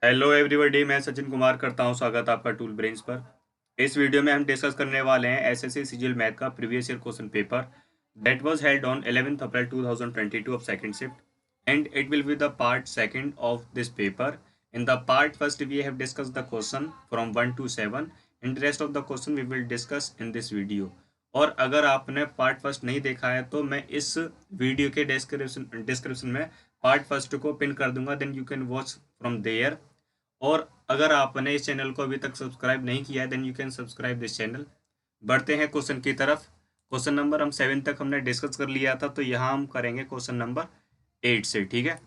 Hello everybody, मैं सचिन कुमार करता हूं स्वागत आपका टूल ब्रेन्स पर। इस वीडियो में हम डिस्कस करने वाले हैं एसएससी सीजीएल मैथ का previous year question paper that was held on 11th April 2022 of second shift and it will be the part second of this paper. In the part first we have discuss the question from 1 to 7 and rest of the question we will discuss in this video. और अगर आपने part first नहीं देखा है तो मैं इस video के डिस्क्रिप्शन में पार्ट फर्स्ट को पिन कर दूंगा, then you can watch from there. और अगर आपने इस चैनल को अभी तक सब्सक्राइब नहीं किया है then you can subscribe this channel. बढ़ते हैं क्वेश्चन की तरफ। क्वेश्चन नंबर हम 7 तक हमने डिस्कस कर लिया था, तो यहाँ हम करेंगे क्वेश्चन नंबर 8 से। ठीक है,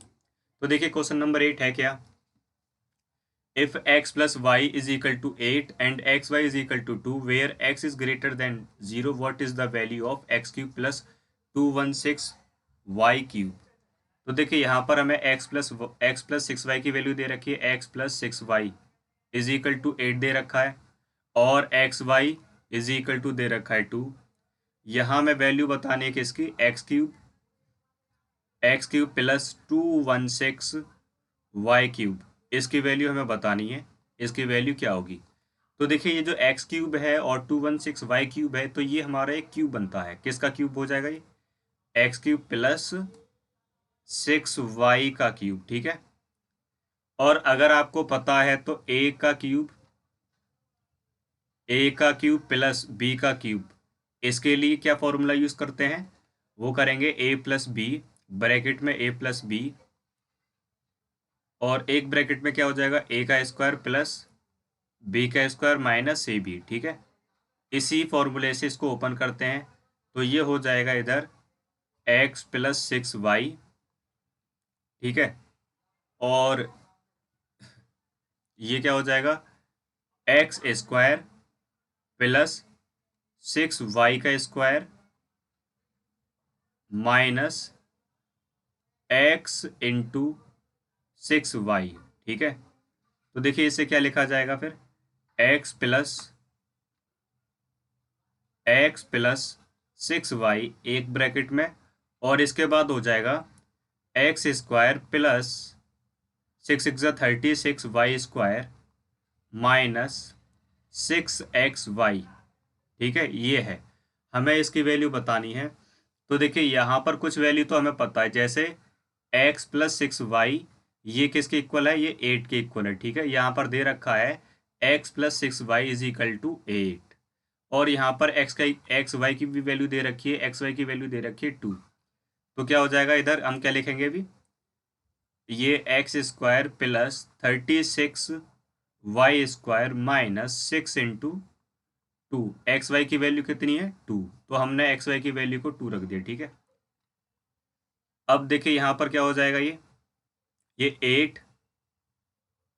तो देखिए क्वेश्चन नंबर 8 है क्या। If x plus y is equal to 8 and xy is equal to 2 where x is greater than 0, what is the value of x cube plus 216 y cube। तो देखिए यहाँ पर हमें x प्लस सिक्स वाई की value दे रखी है, x plus six y is equal to 8 दे रखा है, और x y is equal to दे रखा है 2। यहाँ में वैल्यू बतानी है किसकी, x cube plus 216 y cube, इसकी वैल्यू हमें बतानी है, इसकी वैल्यू क्या होगी। तो देखिए ये जो एक्स क्यूब है और 216 वाई क्यूब है, तो ये हमारा एक क्यूब बनता है। किसका क्यूब हो जाएगा ये, एक्स क्यूब प्लस 6y का क्यूब। ठीक है, और अगर आपको पता है तो ए का क्यूब प्लस बी का क्यूब, इसके लिए क्या फॉर्मूला यूज करते हैं, वो करेंगे ए प्लस बी, ब्रैकेट में ए प्लस बी, और एक ब्रैकेट में क्या हो जाएगा, ए का स्क्वायर प्लस बी का स्क्वायर माइनस ए बी। ठीक है, इसी फॉर्मूले से इसको ओपन करते हैं, तो ये हो जाएगा इधर एक्स प्लस सिक्स वाई। ठीक है, और ये क्या हो जाएगा, एक्स स्क्वायर प्लस 6y का square minus x into 6y। ठीक है, तो देखिए इसे क्या लिखा जाएगा फिर, x प्लस 6y एक ब्रैकेट में, और इसके बाद हो जाएगा x square plus 6 y minus 6xy। ठीक है, ये है, हमें इसकी वैल्यू बतानी है। तो देखिए यहाँ पर कुछ वैल्यू तो हमें पता है, जैसे x प्लस 6y ये किसके इक्वल है, ये 8 के इक्वल है। ठीक है, यहाँ पर दे रखा है x plus 6y is equal to 8, और यहाँ पर एक्स वाई की भी वैल्यू दे रखी है, एक्स वाई की वैल्यू दे रखी है 2। तो क्या हो जाएगा, इधर हम क्या लिखेंगे अभी, ये x square plus 36y square minus 6 into 2। X y की वैल्यू कितनी है, 2, तो हमने एक्स वाई की वैल्यू को 2 रख दिया। ठीक है, अब देखिए यहाँ पर क्या हो जाएगा, ये 8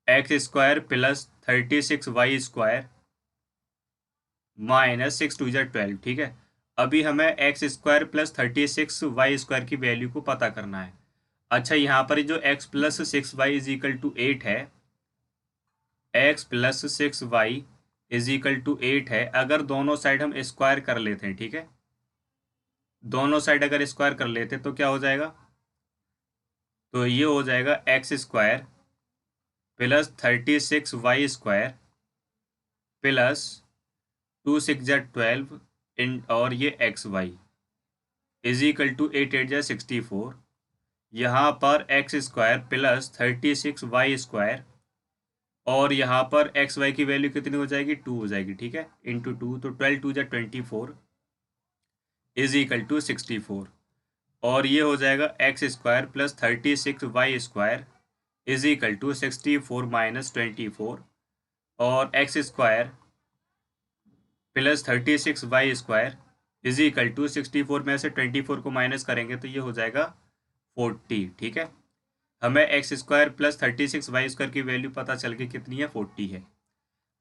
x square plus 36y square minus 6 2 12। ठीक है, अभी हमें x square plus 36y square की वैल्यू को पता करना है। अच्छा, यहाँ पर जो x plus 6y is equal to 8 है, x plus 6y is equal to 8 है, अगर दोनों साइड हम स्क्वायर कर लेते हैं। ठीक है, दोनों साइड अगर स्क्वायर कर लेते तो क्या हो जाएगा, तो ये हो जाएगा x square plus 36y square plus 2 6 12 इन, और ये x y is equal to 8 8 64। यहाँ पर x square plus 36y square, और यहाँ पर एक्स वाई की वैल्यू कितनी हो जाएगी, 2 हो जाएगी। ठीक है, इंटू 2, तो 12 2 24 इज इक्वल टू 64, और ये हो जाएगा x square plus 36y square is equal to 64 minus 24, और x square plus 36y square is equal to 64 में से 24 को माइनस करेंगे तो ये हो जाएगा 40। ठीक है, हमें x square plus 36y square की वैल्यू पता चल गई कितनी है, 40 है।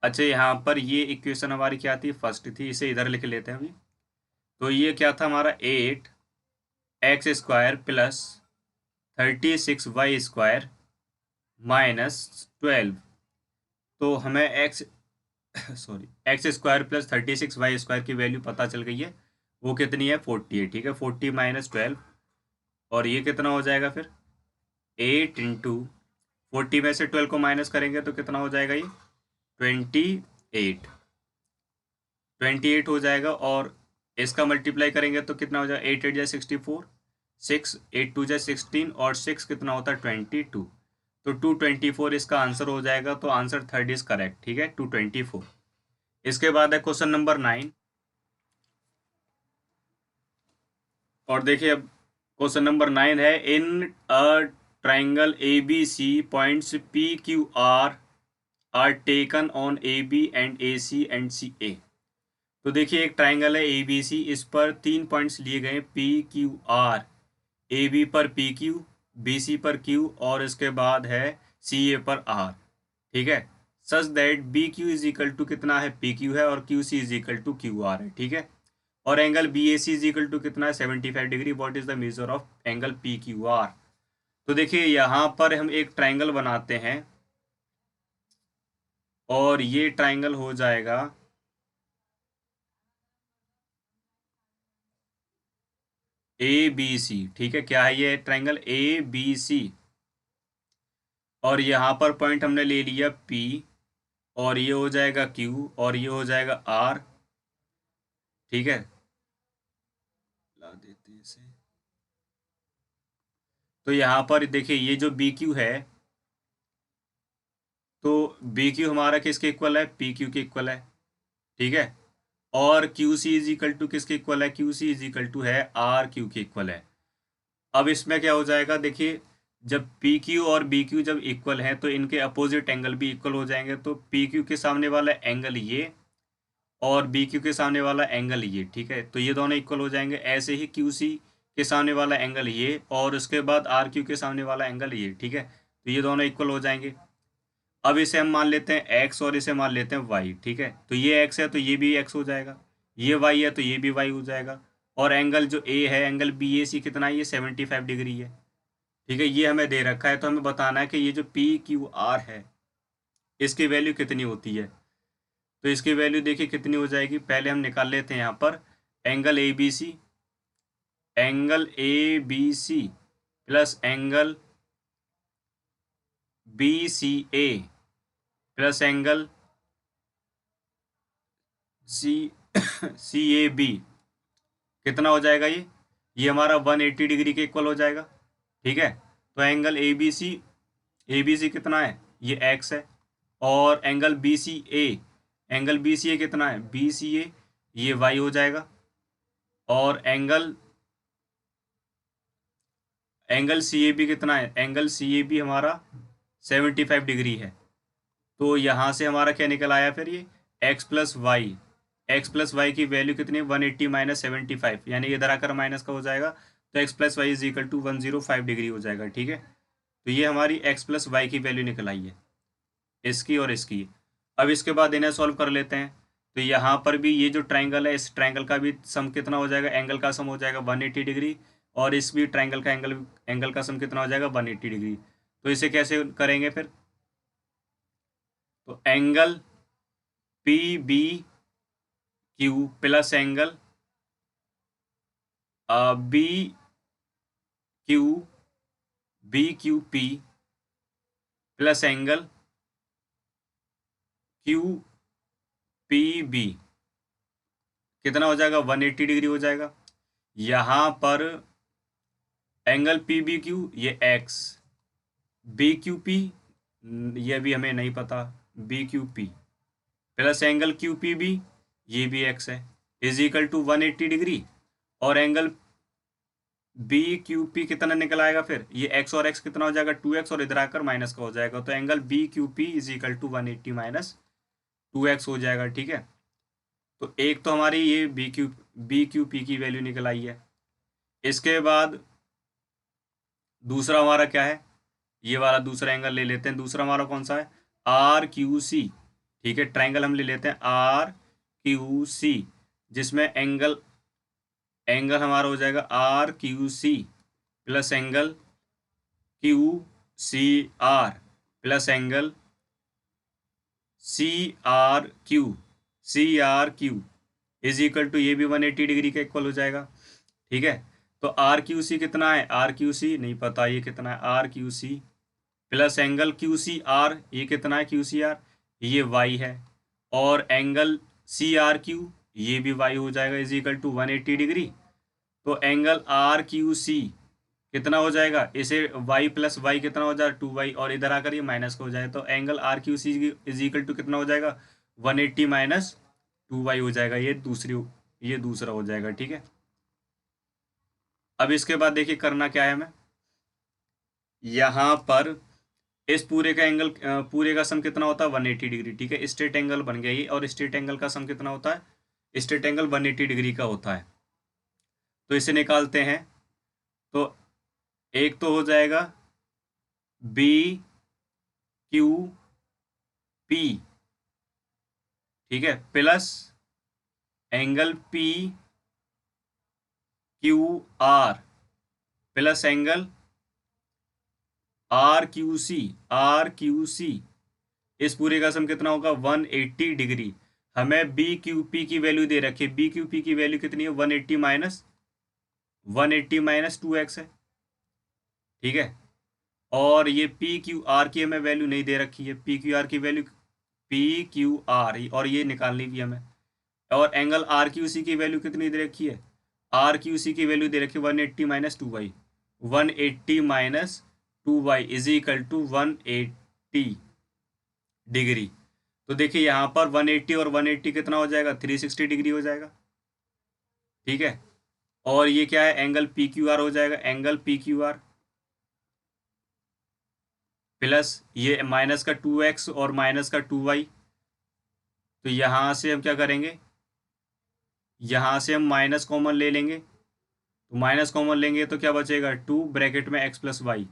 अच्छा, यहाँ पर ये इक्वेशन हमारी क्या थी, फर्स्ट थी, इसे इधर लिख लेते हैं अभी। तो ये क्या था हमारा, 8 x square plus 36y square minus 12, तो हमें x square plus 36y square की वैल्यू पता चल गई है, वो कितनी है, 40 है। ठीक है, 40 माइनस 12, और ये कितना हो जाएगा फिर, 8 इंटू 40 में से 12 को माइनस करेंगे तो कितना हो जाएगा ये 28 28 हो जाएगा। और इसका मल्टीप्लाई करेंगे तो कितना हो जाएगा 8 8 जा 64, 6 8 2 जा 16 और 6 कितना होता है 22। तो 224 इसका आंसर हो जाएगा। तो आंसर थर्ड इज करेक्ट। ठीक है 224। इसके बाद है क्वेश्चन नंबर 9। और देखिए अब क्वेश्चन नंबर 9 है in a triangle A B C points P Q R taken on A B and A C and C A. तो देखिए एक ट्राइंगल है ए बी सी, इस पर 3 पॉइंट्स लिए गए P Q R, A B पर पी क्यू, बी सी पर क्यू और इसके बाद है सी ए पर आर। ठीक है such that B Q is equal to कितना है पी क्यू है और Q C is equal to Q R है। ठीक है और angle B A C is equal to कितना है 75 degree. What is the measure of angle P Q R. तो देखिए यहाँ पर हम एक ट्राइंगल बनाते हैं और ये ट्राइंगल हो जाएगा ए बी सी। ठीक है क्या है ये ट्राइंगल ए बी सी और यहाँ पर पॉइंट हमने ले लिया पी और ये हो जाएगा क्यू और ये हो जाएगा आर। ठीक है ला देते हैं इसे। तो यहाँ पर देखिए ये जो बी क्यू है तो बी क्यू हमारा किसके इक्वल है पी क्यू के इक्वल है। ठीक है और Q C is equal to किसके इक्वल है Q C is equal to है आर क्यू के इक्वल है। अब इसमें क्या हो जाएगा देखिए जब पी क्यू और बी क्यू जब इक्वल हैं तो इनके अपोजिट एंगल भी इक्वल हो जाएंगे। तो पी क्यू के सामने वाला एंगल ये और बी क्यू के सामने वाला एंगल ये। ठीक है तो ये दोनों इक्वल हो जाएंगे। ऐसे ही क्यू सी के सामने वाला एंगल ये और उसके बाद आर क्यू के सामने वाला एंगल ये। ठीक है तो ये दोनों इक्वल हो जाएंगे। अब इसे हम मान लेते हैं एक्स और इसे मान लेते हैं वाई। ठीक है तो ये एक्स है तो ये भी एक्स हो जाएगा, ये वाई है तो ये भी वाई हो जाएगा। और एंगल जो ए है एंगल बी ए सी कितना है ये 75 डिग्री है। ठीक है ये हमें दे रखा है तो हमें बताना है कि ये जो पी क्यू आर है इसकी वैल्यू कितनी होती है। तो इसकी वैल्यू देखिए कितनी हो जाएगी। पहले हम निकाल लेते हैं यहाँ पर angle A B C, angle A B C plus angle B C A plus angle C C A B कितना हो जाएगा ये हमारा 180 डिग्री के इक्वल हो जाएगा। ठीक है तो ए बी सी कितना है ये एक्स है और एंगल बी सी ए कितना है बी सी ए ये वाई हो जाएगा। और एंगल सी ए बी कितना है एंगल सी ए बी हमारा 75 डिग्री है। तो यहाँ से हमारा क्या निकल आया फिर ये एक्स प्लस वाई की वैल्यू कितनी 180 माइनस 75 यानी इधर आकर माइनस का हो जाएगा। तो x plus y is equal to 105 degree हो जाएगा। ठीक है तो ये हमारी एक्स प्लस वाई की वैल्यू निकल आई है इसकी और इसकी। अब इसके बाद इन्हें सॉल्व कर लेते हैं। तो यहाँ पर भी ये जो ट्राइंगल है इस ट्राइंगल का भी सम कितना हो जाएगा एंगल का सम हो जाएगा 180 डिग्री और इस भी ट्राइंगल का एंगल का सम कितना हो जाएगा 180 डिग्री। तो इसे कैसे करेंगे फिर। तो angle P B Q plus angle B Q P plus angle Q P B कितना हो जाएगा 180 डिग्री हो जाएगा। यहाँ पर एंगल पी बी क्यू ये एक्स, बी क्यू पी ये भी हमें नहीं पता B Q P plus angle Q P B ये भी एक्स है इज इक्वल टू 180 डिग्री। और एंगल बी क्यू पी कितना निकल आएगा फिर ये एक्स और एक्स कितना हो जाएगा 2x और इधर आकर माइनस का हो जाएगा। तो angle B Q P is equal to 180 minus 2x हो जाएगा। ठीक है तो एक तो हमारी ये बी क्यू पी की वैल्यू निकल आई है। इसके बाद दूसरा हमारा क्या है ये वाला दूसरा एंगल ले लेते हैं। दूसरा हमारा कौन सा है आर क्यू सी। ठीक है ट्राइंगल हम ले लेते हैं आर क्यू सी जिसमें एंगल हमारा हो जाएगा R Q C plus angle Q C R plus angle C R Q is equal to ये भी 180 डिग्री का इक्वल हो जाएगा। ठीक है तो आर क्यू सी कितना है आर क्यू सी नहीं पता ये कितना है R Q C plus angle Q C R, ये कितना है क्यू सी आर, ये वाई है, और एंगल सी आर क्यू, ये भी वाई हो जाएगा, इज इक्वल टू 180 डिग्री। तो एंगल आर क्यू सी कितना हो जाएगा, इसे वाई प्लस वाई कितना हो जाएगा 2y, और इधर आकर ये माइनस का हो जाएगा, तो angle R Q C is equal to कितना हो जाएगा 180 माइनस 2y हो जाएगा, ये दूसरा हो जाएगा। ठीक है, अब इसके बाद देखिए करना क्या है हमें, यहाँ पर इस पूरे का एंगल पूरे का सम कितना होता है 180 डिग्री। ठीक है, स्ट्रेट एंगल बन गया ये, और स्ट्रेट एंगल का सम कितना होता है, स्ट्रेट एंगल 180 डिग्री का होता है। तो इसे निकालते हैं, तो एक तो हो जाएगा बी क्यू पी, ठीक है, plus angle P Q R plus angle R Q C, इस पूरे का सम कितना होगा 180 डिग्री। हमें बी क्यू पी की वैल्यू दे रखी है, बी क्यू पी की वैल्यू कितनी है 180 माइनस 2x है। ठीक है, और ये पी क्यू आर की हमें वैल्यू नहीं दे रखी है, पी क्यू आर की वैल्यू पी क्यू आर, और ये निकालनी भी हमें। और एंगल आर क्यू सी की वैल्यू कितनी दे रखी है, आर क्यू सी की वैल्यू दे रखी है 180 minus 2y, 180 minus 2y is equal to 180 degree. तो देखिए यहाँ पर 180 और 180 कितना हो जाएगा 360 डिग्री हो जाएगा। ठीक है, और ये क्या है एंगल पी क्यू आर हो जाएगा, angle P Q R plus ये माइनस का 2x और माइनस का 2y। तो यहाँ से हम क्या करेंगे, यहाँ से हम माइनस कॉमन ले लेंगे, तो माइनस कॉमन लेंगे तो क्या बचेगा 2 ब्रैकेट में x प्लस वाई।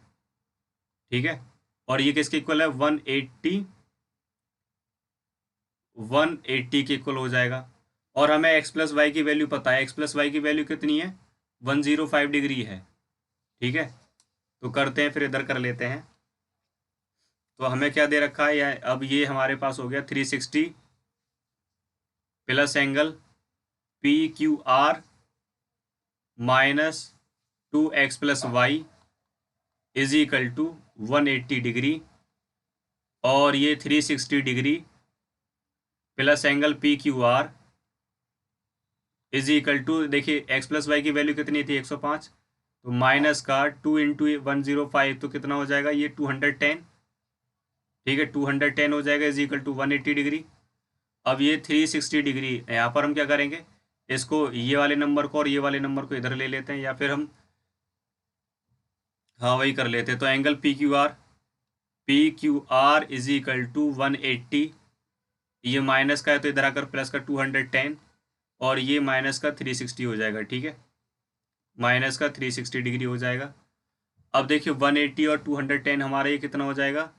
ठीक है, और ये किसके इक्वल है 180 के इक्वल हो जाएगा। और हमें x प्लस वाई की वैल्यू पता है, x प्लस वाई की वैल्यू कितनी है 105 डिग्री है। ठीक है, तो करते हैं फिर इधर कर लेते हैं। तो हमें क्या दे रखा है, या अब ये हमारे पास हो गया 360 plus angle P Q R minus 2x plus y is equal to 180 degree, और ये 360 degree plus angle P Q R is equal to, देखिए x प्लस वाई की वैल्यू कितनी थी 105, तो माइनस का 2 इंटू 105, तो कितना हो जाएगा ये 210। ठीक है, 210 हो जाएगा इज इक्वल टू 180 डिग्री। अब ये 360 डिग्री, यहाँ पर हम क्या करेंगे, इसको ये वाले नंबर को और ये वाले नंबर को इधर ले लेते हैं, या फिर हम हाँ वही कर लेते हैं। तो angle P Q R is equal to 180, ये माइनस का है तो इधर आकर प्लस का 210, और ये माइनस का 360 हो जाएगा। ठीक है, माइनस का 360 डिग्री हो जाएगा। अब देखिए 180 और 210 हमारा ये कितना हो जाएगा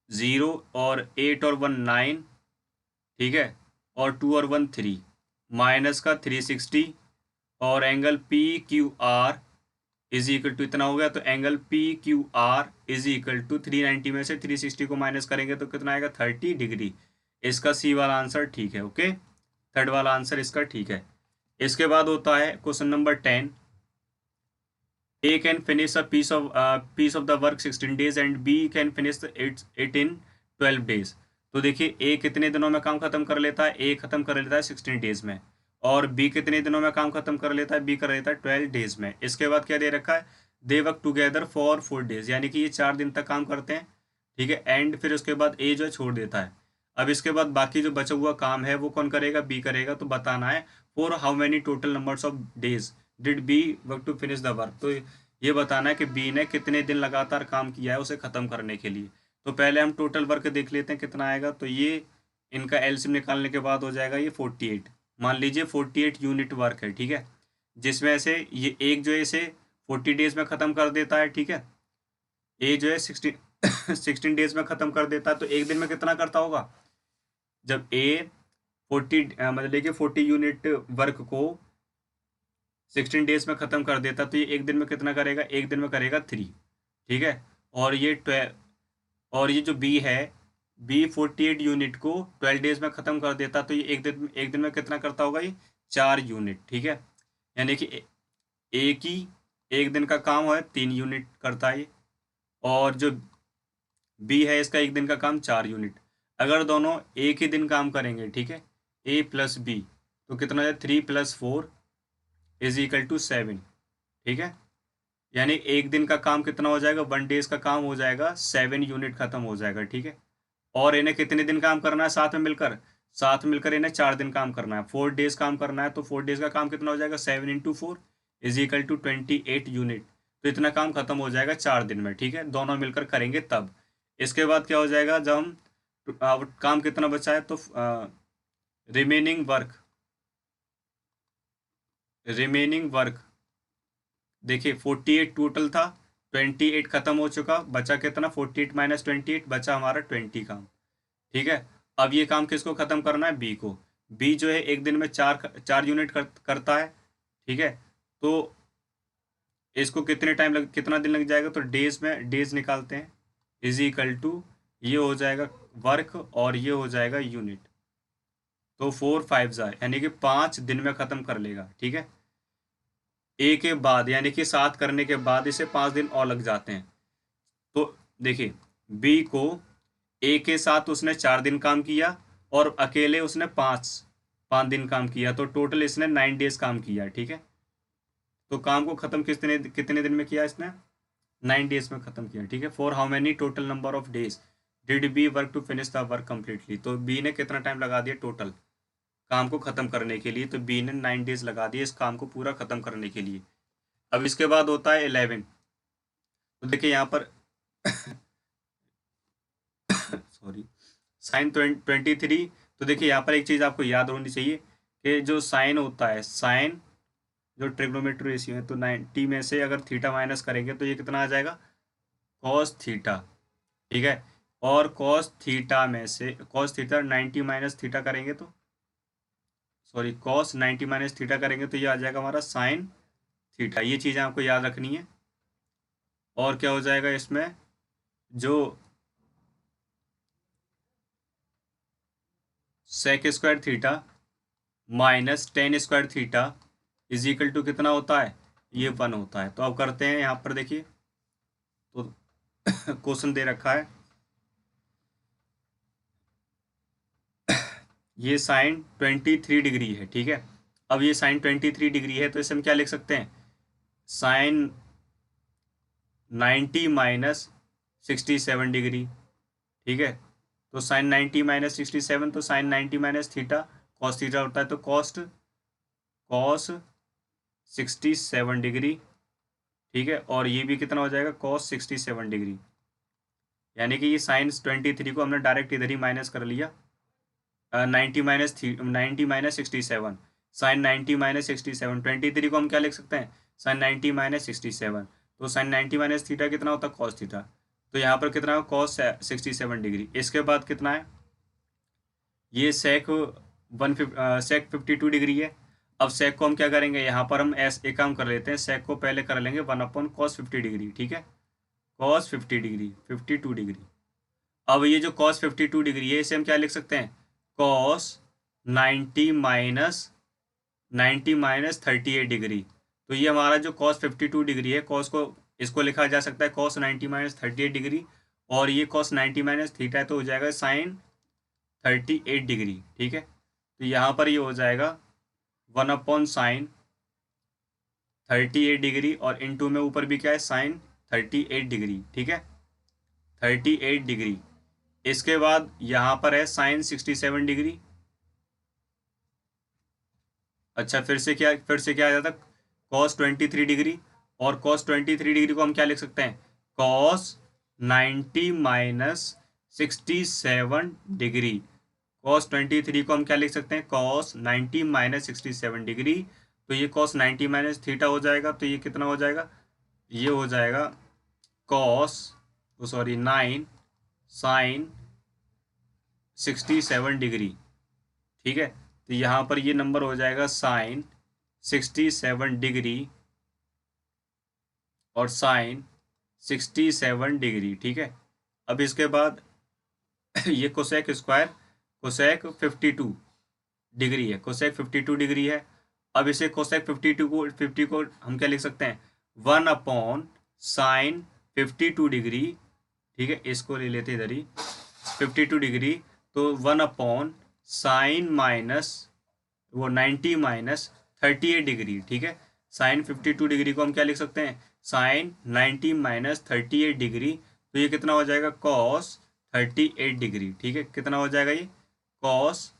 0, और 8 और 1 9, ठीक है, और 2 और 1 3, माइनस का 360, और angle P Q R is equal to इतना हो गया। तो angle P Q R is equal to 390 में से 360 को माइनस करेंगे तो कितना आएगा 30 डिग्री। इसका सी वाला आंसर ठीक है। ओके, थर्ड वाला आंसर इसका ठीक है। इसके बाद होता है question number 10, A can finish a piece of the work 16 days and B can finish it in 12 days। तो देखिए A कितने दिनों में काम खत्म कर लेता है, A खत्म कर लेता है 16 डेज में, और B कितने दिनों में काम खत्म कर लेता है, B कर लेता है 12 डेज में। इसके बाद क्या दे रखा है, they work together for 4 days, यानी कि ये 4 दिन तक काम करते हैं। ठीक है, एंड फिर उसके बाद A जो है छोड़ देता है। अब इसके बाद बाकी जो बचा हुआ काम है वो कौन करेगा, B करेगा। तो बताना है for how many total numbers of days did B work to finish the work. तो ये बताना है कि बी ने कितने दिन लगातार काम किया है उसे ख़त्म करने के लिए। तो पहले हम टोटल वर्क देख लेते हैं कितना आएगा। तो ये इनका एलसीएम निकालने के बाद हो जाएगा ये 48। मान लीजिए 48 यूनिट वर्क है। ठीक है, जिसमें से ये एक जो है इसे 40 डेज में ख़त्म कर देता है। ठीक है, ए जो है 16 डेज में ख़त्म कर देता है। तो एक दिन में कितना करता होगा, जब ए 40 मतलब देखिए 40 यूनिट वर्क को 16 डेज में ख़त्म कर देता, तो ये एक दिन में कितना करेगा, एक दिन में करेगा 3। ठीक है, और ये 12, और ये जो बी है, बी 48 यूनिट को 12 डेज में ख़त्म कर देता, तो ये एक दिन में कितना करता होगा, ये 4 यूनिट। ठीक है, यानी कि एक ही एक दिन का काम है 3 यूनिट करता है ये। और जो बी है इसका एक दिन का काम 4 यूनिट। अगर दोनों एक ही दिन काम करेंगे, ठीक है, ए प्लस बी, तो कितना हो जाए 3 + 4 = 7, ठीक है। यानी एक दिन का काम कितना हो जाएगा, 1 डेज का काम हो जाएगा, 7 यूनिट खत्म हो जाएगा, ठीक है। और इन्हें कितने दिन काम करना है साथ में मिलकर, इन्हें 4 दिन काम करना है, 4 डेज काम करना है। तो 4 डेज का काम कितना हो जाएगा, 7 × 4 = 28 यूनिट। तो इतना काम खत्म हो जाएगा 4 दिन में, ठीक है, दोनों मिलकर करेंगे तब। इसके बाद क्या हो जाएगा, जब हम काम कितना बचा है, तो रिमेनिंग वर्क देखिए 48 टोटल था, 28 खत्म हो चुका, बचा कितना, 48 - 28 बचा हमारा 20 काम, ठीक है। अब ये काम किसको खत्म करना है, बी को। बी जो है एक दिन में 4 यूनिट करता है, ठीक है। तो इसको कितना दिन लग जाएगा, तो डेज निकालते हैं, = ये हो जाएगा वर्क और ये हो जाएगा यूनिट। तो 4 5 यानी कि 5 दिन में खत्म कर लेगा, ठीक है। ए के बाद यानी कि 7 करने के बाद इसे 5 दिन और लग जाते हैं। तो देखिए बी को ए के साथ उसने 4 दिन काम किया और अकेले उसने 5 दिन काम किया, तो टोटल इसने 9 डेज काम किया, ठीक है। तो काम को खत्म कितने दिन में किया इसने, 9 डेज में खत्म किया, ठीक है। For how many total number of days did B work to finish the work completely. तो बी ने कितना टाइम लगा दिया टोटल काम को खत्म करने के लिए, तो बी ने 9 डेज लगा दिए इस काम को पूरा खत्म करने के लिए। अब इसके बाद होता है 11। तो देखिए यहाँ पर सॉरी, साइन 23। तो देखिए यहाँ पर एक चीज़ आपको याद होनी चाहिए कि जो साइन होता है, साइन जो ट्रिग्नोमेट्री रेशियो है, तो 90 में से अगर थीटा माइनस करेंगे तो ये कितना आ जाएगा, कॉस थीटा, ठीक है। और कॉस थीटा में से कॉस थीटा 90 माइनस थीटा करेंगे तो कॉस 90 माइनस थीटा करेंगे तो ये आ जाएगा हमारा साइन थीटा। ये चीज़ें आपको याद रखनी है। और क्या हो जाएगा इसमें, जो sec square theta minus tan square theta = कितना होता है, ये 1 होता है। तो अब करते हैं यहाँ पर, देखिए तो क्वेश्चन दे रखा है, ये साइन 23 डिग्री है, ठीक है। अब ये साइन 23 डिग्री है, तो इसे हम क्या लिख सकते हैं, साइन 90 माइनस 67 डिग्री, ठीक है। तो साइन 90 माइनस 67, तो sine 90 minus theta cos theta होता है, तो कॉस 67 डिग्री, ठीक है। और ये भी कितना हो जाएगा, कॉस 67 डिग्री। यानी कि ये साइन 23 को हमने डायरेक्ट इधर ही माइनस कर लिया, 90 माइनस 67, साइन 90 माइनस 67, 23 को हम क्या लिख सकते हैं, साइन 90 माइनस 67। तो साइन 90 माइनस थीटा कितना होता है, कॉस थीटा। तो यहाँ पर कितना है, कॉस 67 डिग्री। इसके बाद कितना है, ये सेक 52 डिग्री है। अब सेक को हम क्या करेंगे, यहाँ पर हम एक काम कर लेते हैं, सेक को पहले कर लेंगे 1/cos 50 डिग्री, ठीक है, cos 50 डिग्री 52 डिग्री। अब ये जो cos 52 डिग्री है, इसे हम क्या लिख सकते हैं, cos 90 माइनस 38 डिग्री। तो ये हमारा जो cos 52 डिग्री है, cos को इसको लिखा जा सकता है cos 90 माइनस 38 डिग्री, और ये cos 90 माइनस थीटा है, तो हो जाएगा साइन 38 डिग्री, ठीक है। तो यहाँ पर ये हो जाएगा 1/sin 38 डिग्री, और इनटू में ऊपर भी क्या है, साइन 38 डिग्री, ठीक है, 38 डिग्री। इसके बाद यहाँ पर है साइन 67 डिग्री। अच्छा, फिर से क्या आ जाता, cos 23 डिग्री, और cos 23 डिग्री को हम क्या लिख सकते हैं, cos 90 माइनस 67 डिग्री। cos 23 को हम क्या लिख सकते हैं, cos 90 माइनस 67 डिग्री। तो ये cos 90 माइनस थीटा हो जाएगा, तो ये कितना हो जाएगा, ये हो जाएगा cos 9 साइन 67 डिग्री, ठीक है। तो यहाँ पर ये नंबर हो जाएगा साइन 67 डिग्री और साइन 67 डिग्री, ठीक है। अब इसके बाद ये कोसेक 52 डिग्री है, कोसेक 52 डिग्री है। अब इसे कोसेक 50 को हम क्या लिख सकते हैं, 1/sin 52 डिग्री ठीक है, इसको ले लेते इधर ही 52 डिग्री, तो 1 साइन माइनस वो 90 माइनस 38 डिग्री। ठीक है, साइन 52 डिग्री को हम क्या लिख सकते हैं, साइन 90 माइनस 38 डिग्री, तो ये कितना हो जाएगा, कॉस 38 डिग्री। ठीक है, कितना हो जाएगा ये, कॉस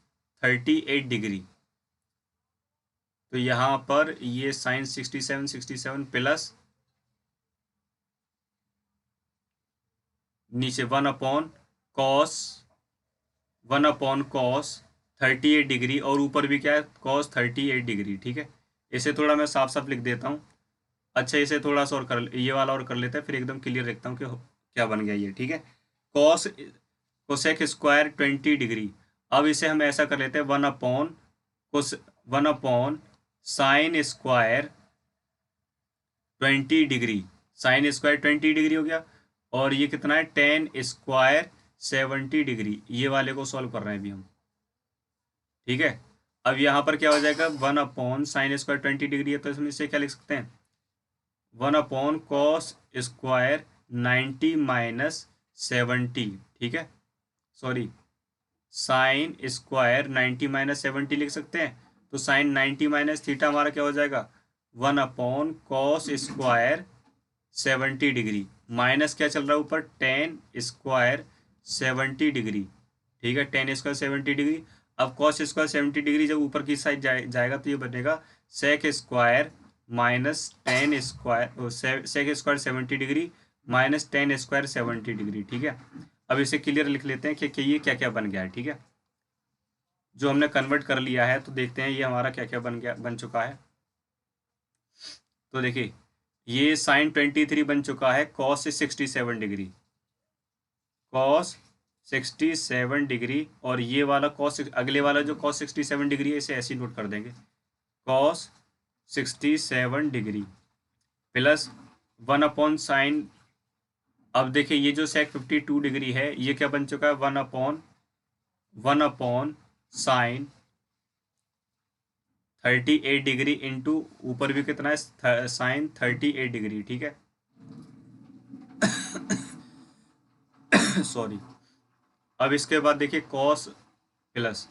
38 डिग्री। तो यहाँ पर ये साइन 67 प्लस नीचे 1 अपॉन कॉस 38 डिग्री, और ऊपर भी क्या है, कॉस 38 डिग्री। ठीक है, इसे थोड़ा मैं साफ साफ लिख देता हूँ। अच्छा, इसे थोड़ा सा और कर, ये वाला और कर लेते हैं, फिर एकदम क्लियर लिखता हूँ कि क्या बन गया ये। ठीक है, कॉस कोसेक स्क्वायर 20 डिग्री। अब इसे हम ऐसा कर लेते हैं 1 upon sine square 20 degree, sine square 20 degree हो गया, और ये कितना है, टेन स्क्वायर 70 डिग्री। ये वाले को सॉल्व कर रहे हैं अभी हम। ठीक है, अब यहाँ पर क्या हो जाएगा, 1 अपॉन साइन स्क्वायर 20 डिग्री है, तो इसमें इसे क्या लिख सकते हैं, 1 अपॉन कॉस स्क्वायर 90 माइनस 70। ठीक है, सॉरी, साइन स्क्वायर 90 माइनस 70 लिख सकते हैं। तो साइन 90 माइनस थीटा हमारा क्या हो जाएगा, 1 upon cos square 70 degree, minus क्या चल रहा है ऊपर, टेन स्क्वायर 70 डिग्री। ठीक है, टेन स्क्वायर 70 डिग्री। अब कॉस स्क्वायर 70 डिग्री जब ऊपर की साइड जाएगा तो ये बनेगा sec square minus tan square, sec square 70 degree minus tan square 70 degree. ठीक है, अब इसे क्लियर लिख लेते हैं कि ये क्या क्या बन गया है। ठीक है, जो हमने कन्वर्ट कर लिया है, तो देखते हैं ये हमारा क्या क्या बन चुका है। तो देखिए, ये साइन 23 बन चुका है कॉस 67 डिग्री, कॉस 67 डिग्री, और ये वाला कॉस, अगले वाला जो कॉस 67 डिग्री है इसे ऐसे नोट कर देंगे, cos 67 degree plus 1 upon sine. अब देखिए, ये जो सेक 52 डिग्री है ये क्या बन चुका है, 1 अपॉन साइन 38 डिग्री इंटू ऊपर भी कितना है, साइन 38 डिग्री। ठीक है, सॉरी। अब इसके बाद देखिए कॉस प्लस,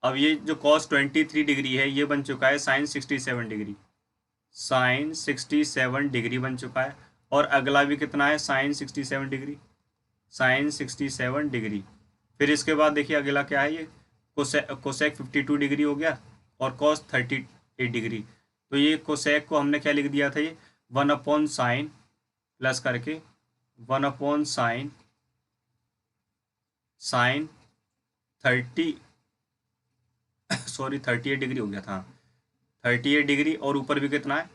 अब ये जो कॉस 23 डिग्री है ये बन चुका है साइन 67 डिग्री, साइन 67 डिग्री बन चुका है, और अगला भी कितना है, साइन 67 डिग्री, साइन 67 डिग्री। फिर इसके बाद देखिए अगला क्या है, ये कोसेक 52 डिग्री हो गया, और कॉस 38 डिग्री। तो ये कोसेक को हमने क्या लिख दिया था, ये 1 अपॉन साइन प्लस करके 1 अपॉन साइन 38 डिग्री हो गया था, 38 डिग्री, और ऊपर भी कितना है,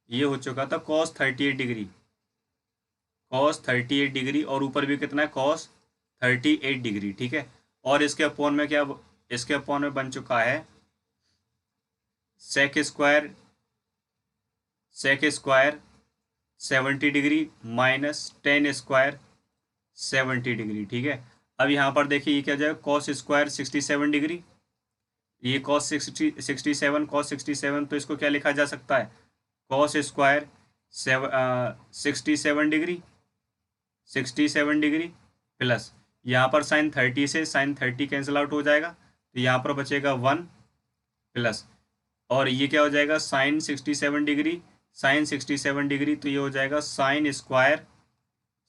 ये हो चुका था कॉस 38 डिग्री, कॉस 38 डिग्री, और ऊपर भी कितना है, कॉस 38 डिग्री। ठीक है, और इसके अपॉन में क्या, इसके अपॉन में बन चुका है sec square 70 degree minus tan square 70 degree. ठीक है, अब यहाँ पर देखिए ये क्या जाएगा, कॉस स्क्वायर 67 डिग्री, ये कॉस 67 तो इसको क्या लिखा जा सकता है, कॉस स्क्वायर 67 डिग्री प्लस यहाँ पर साइन 30 से साइन 30 कैंसिल आउट हो जाएगा, तो यहाँ पर बचेगा 1 प्लस, और ये क्या हो जाएगा, साइन 67 डिग्री, साइन 67 डिग्री, तो ये हो जाएगा साइन स्क्वायर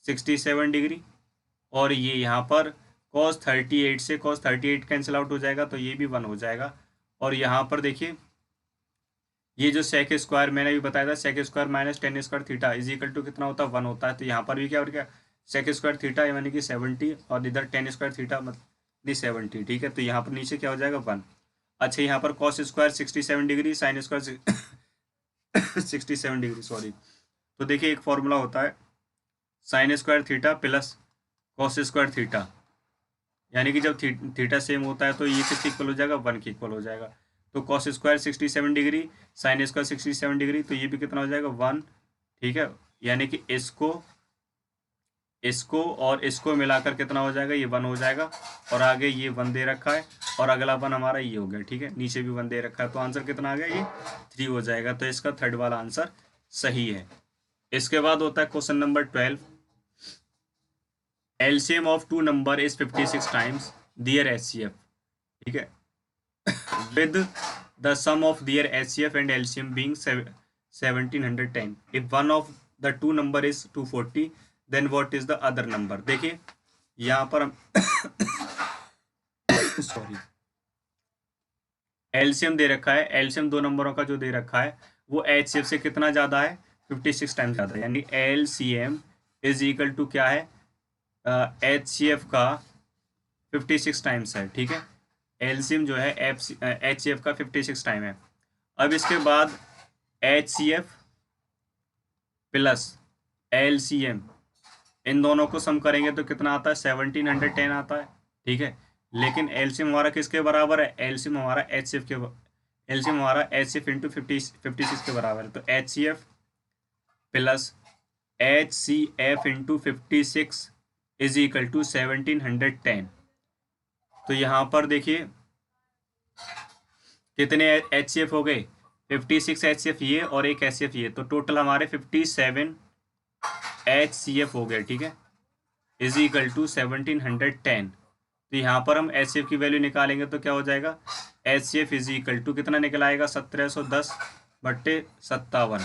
67 डिग्री, और ये यहाँ पर कॉस 38 से कॉस 38 कैंसिल आउट हो जाएगा, तो ये भी 1 हो जाएगा। और यहाँ पर देखिए ये जो सेक स्क्वायर मैंने भी बताया था, sec square minus tan square theta is equal to कितना होता है, 1 होता है। तो यहाँ पर भी क्या हो गया, सेक स्क्वायर थीटा यानी कि 70, और इधर टेन स्क्वायर थीटा मतलब 70। ठीक है, तो यहाँ पर नीचे क्या हो जाएगा, 1। अच्छा, यहाँ पर cos square 67 degree, sine square 67 degree, sorry. तो देखिए एक फॉर्मूला होता है sine square theta plus cos square theta, यानी कि जब थीटा सेम होता है तो ये किसके इक्वल हो जाएगा, 1 के इक्वल हो जाएगा। तो cos square 67 degree, sine square 67 degree, तो ये भी कितना हो जाएगा, 1। ठीक है, यानी कि इसको इसको और इसको मिलाकर कितना हो जाएगा, ये 1 हो जाएगा, और आगे ये 1 दे रखा है, और अगला 1 हमारा ये हो गया, ठीक है, नीचे भी 1 दे रखा है, तो आंसर कितना आ गया, ये 3 हो जाएगा। तो इसका थर्ड वाला आंसर सही है। इसके बाद होता है question number 12, LCM of two number is 56 times their HCF, ठीक है, with the sum of their HCF and LCM being 1710. If one of the two number is 240, then what is the other number? देखिए यहाँ पर हम sorry, LCM दे रखा है, LCM दो नंबरों का जो दे रखा है वो एचसीएफ से कितना ज़्यादा है, 56 टाइम्स ज़्यादा है, यानी एलसीएम इज इक्वल टू क्या है, एचसीएफ का 56 टाइम्स है, ठीक है, एलसीएम जो है एचसीएफ का 56 टाइम है। अब इसके बाद एचसीएफ प्लस एलसीएम, इन दोनों को सम करेंगे तो कितना आता है, 1710 आता है, ठीक है, लेकिन एलसीएम हमारा किसके बराबर है, एलसीएम हमारा एचसीएफ के, एलसीएम हमारा एचसीएफ इंटू 56 के बराबर है, तो HCF plus HCF into 56 is equal to 1710। तो यहाँ पर देखिए कितने एचसीएफ हो गए, 56 एचसीएफ ये और एक एचसीएफ ये, तो टोटल हमारे 57 एचसीएफ हो गए, ठीक है, इज इक्वल टू 1710। तो यहाँ पर हम एचसीएफ की वैल्यू निकालेंगे तो क्या हो जाएगा, एचसीएफ इज इक्वल टू कितना निकल आएगा, 1710/57,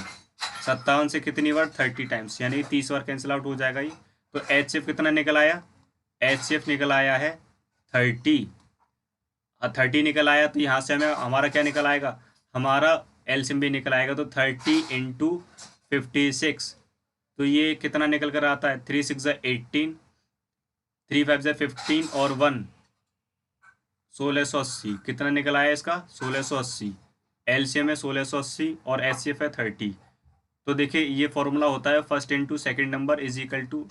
57 से कितनी बार, 30 टाइम्स, यानी 30 बार कैंसिल आउट हो जाएगा ये। तो एचसीएफ कितना निकल आया, एचसीएफ निकल आया है 30 निकल आया, तो यहाँ से हमें हमारा क्या निकल आएगा, हमारा एलसीएम भी निकल आएगा, तो 30 इंटू 56, तो ये कितना निकल कर आता है, 3 6 18, 3 5 15 और 1 1680, कितना निकल आया इसका, 1680, एलसीएम है 1680 और एचसीएफ है 30। तो देखिए ये फॉर्मूला होता है first into second number is equal to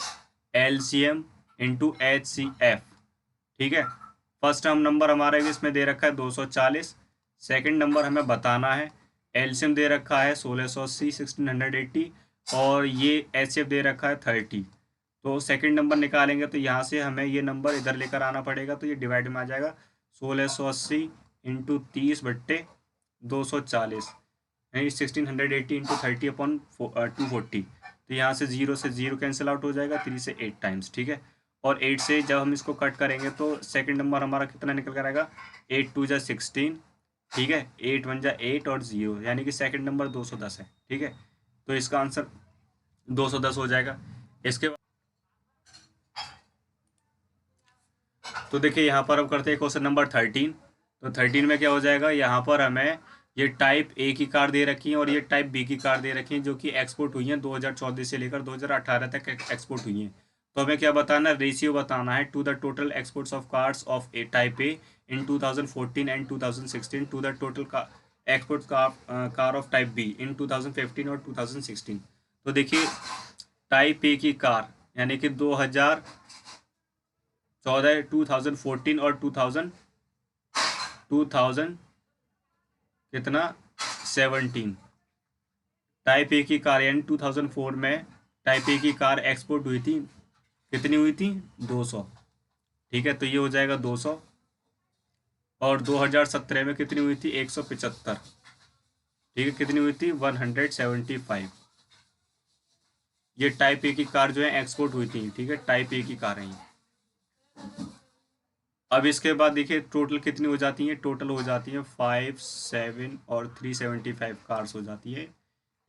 LCM into HCF, ठीक है, फर्स्ट हम नंबर हमारा इसमें दे रखा है 240, सेकंड नंबर हमें बताना है, एलसीएम दे रखा है 1680 1680 और ये एचसीएफ दे रखा है 30। तो सेकंड नंबर निकालेंगे तो यहाँ से हमें ये नंबर इधर लेकर आना पड़ेगा, तो ये डिवाइड में आ जाएगा 1680 इंटू 30/240, यानी 1680 इंटू 30/240। तो यहाँ से 0 से 0 कैंसिल आउट हो जाएगा, 3 से 8 टाइम्स, ठीक है, और 8 से जब हम इसको कट करेंगे तो सेकंड नंबर हमारा कितना निकल कर आएगा, 8 2 जा 16, ठीक है, 8 1 जा 8 और 0, यानी कि सेकंड नंबर 210 है, ठीक है, तो इसका आंसर 210 हो जाएगा। इसके बाद तो देखिए यहाँ पर हम करते हैं क्वेश्चन नंबर 13। तो 13 में क्या हो जाएगा, यहाँ पर हमें ये टाइप ए की कार दे रखी है और ये टाइप बी की कार दे रखी है, जो कि एक्सपोर्ट हुई हैं 2014 से लेकर 2018 तक एक्सपोर्ट हुई हैं। तो हमें क्या बताना है, रेशियो बताना है to the total exports of cars of A type A in 2014 and 2016 to the total export car of type B in 2015 और 2016। तो देखिए टाइप ए की कार यानी कि 2014 2014 और 2000 कितना 17, टाइप ए की कार यानी 2004 में टाइप ए की कार एक्सपोर्ट हुई थी, कितनी हुई थी 200, ठीक है, तो ये हो जाएगा 200, और 2017 में कितनी हुई थी 175, ठीक है, कितनी हुई थी 175। ये टाइप ए की कार जो है एक्सपोर्ट हुई थी, ठीक है, टाइप ए की कार है। अब इसके बाद देखिए टोटल कितनी हो जाती है, टोटल हो जाती है 5 7 और 375 कार्स हो जाती है।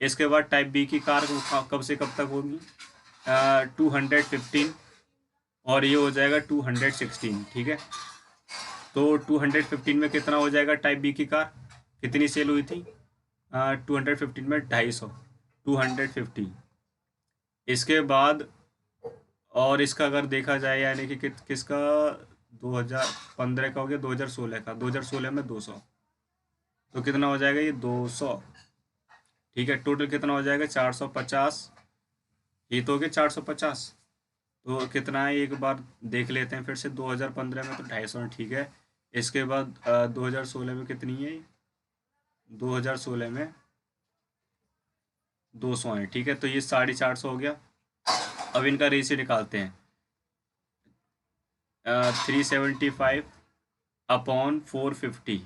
इसके बाद टाइप बी की कार कब से कब तक होगी, 215 और ये हो जाएगा 216, ठीक है, तो 215 में कितना हो जाएगा, टाइप बी की कार कितनी सेल हुई थी, 215 में 250, 250। इसके बाद और इसका अगर देखा जाए यानी कि किसका 2015 का हो गया 2016 का, 2016 में 200, तो कितना हो जाएगा ये 200, ठीक है, टोटल कितना हो जाएगा 450, ये तो हो गया 450, तो कितना है एक बार देख लेते हैं फिर से, 2015 में तो 250, ठीक है, इसके बाद 2016 में कितनी है, 2016 में 200 है, ठीक है, तो ये 450 हो गया, अब इनका रेशियो निकालते हैं। 375 अपॉन 450।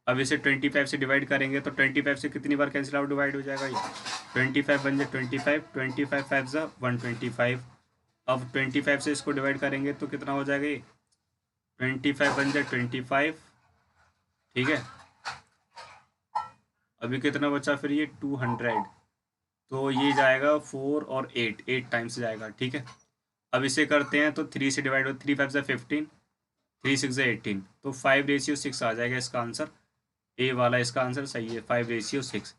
अब इसे 25 से डिवाइड करेंगे तो 25 से कितनी बार कैंसिल आउट डिवाइड हो जाएगा ये? 25 बन जाए 25, 25 फाइव ज़ा 125। अब 25 से इसको डिवाइड करेंगे तो कितना हो जाएगा ये? 25 बन जाए 25। ठीक है, अभी कितना बचा फिर ये 200, तो ये जाएगा 4 और 8 टाइम्स जाएगा। ठीक है, अब इसे करते हैं तो 3 से डिवाइड हो, 3 फाइव ज़ा 15, 3 6 ज़ा 18, तो 5:6 आ जाएगा इसका आंसर। ए वाला इसका आंसर सही है, 5:6।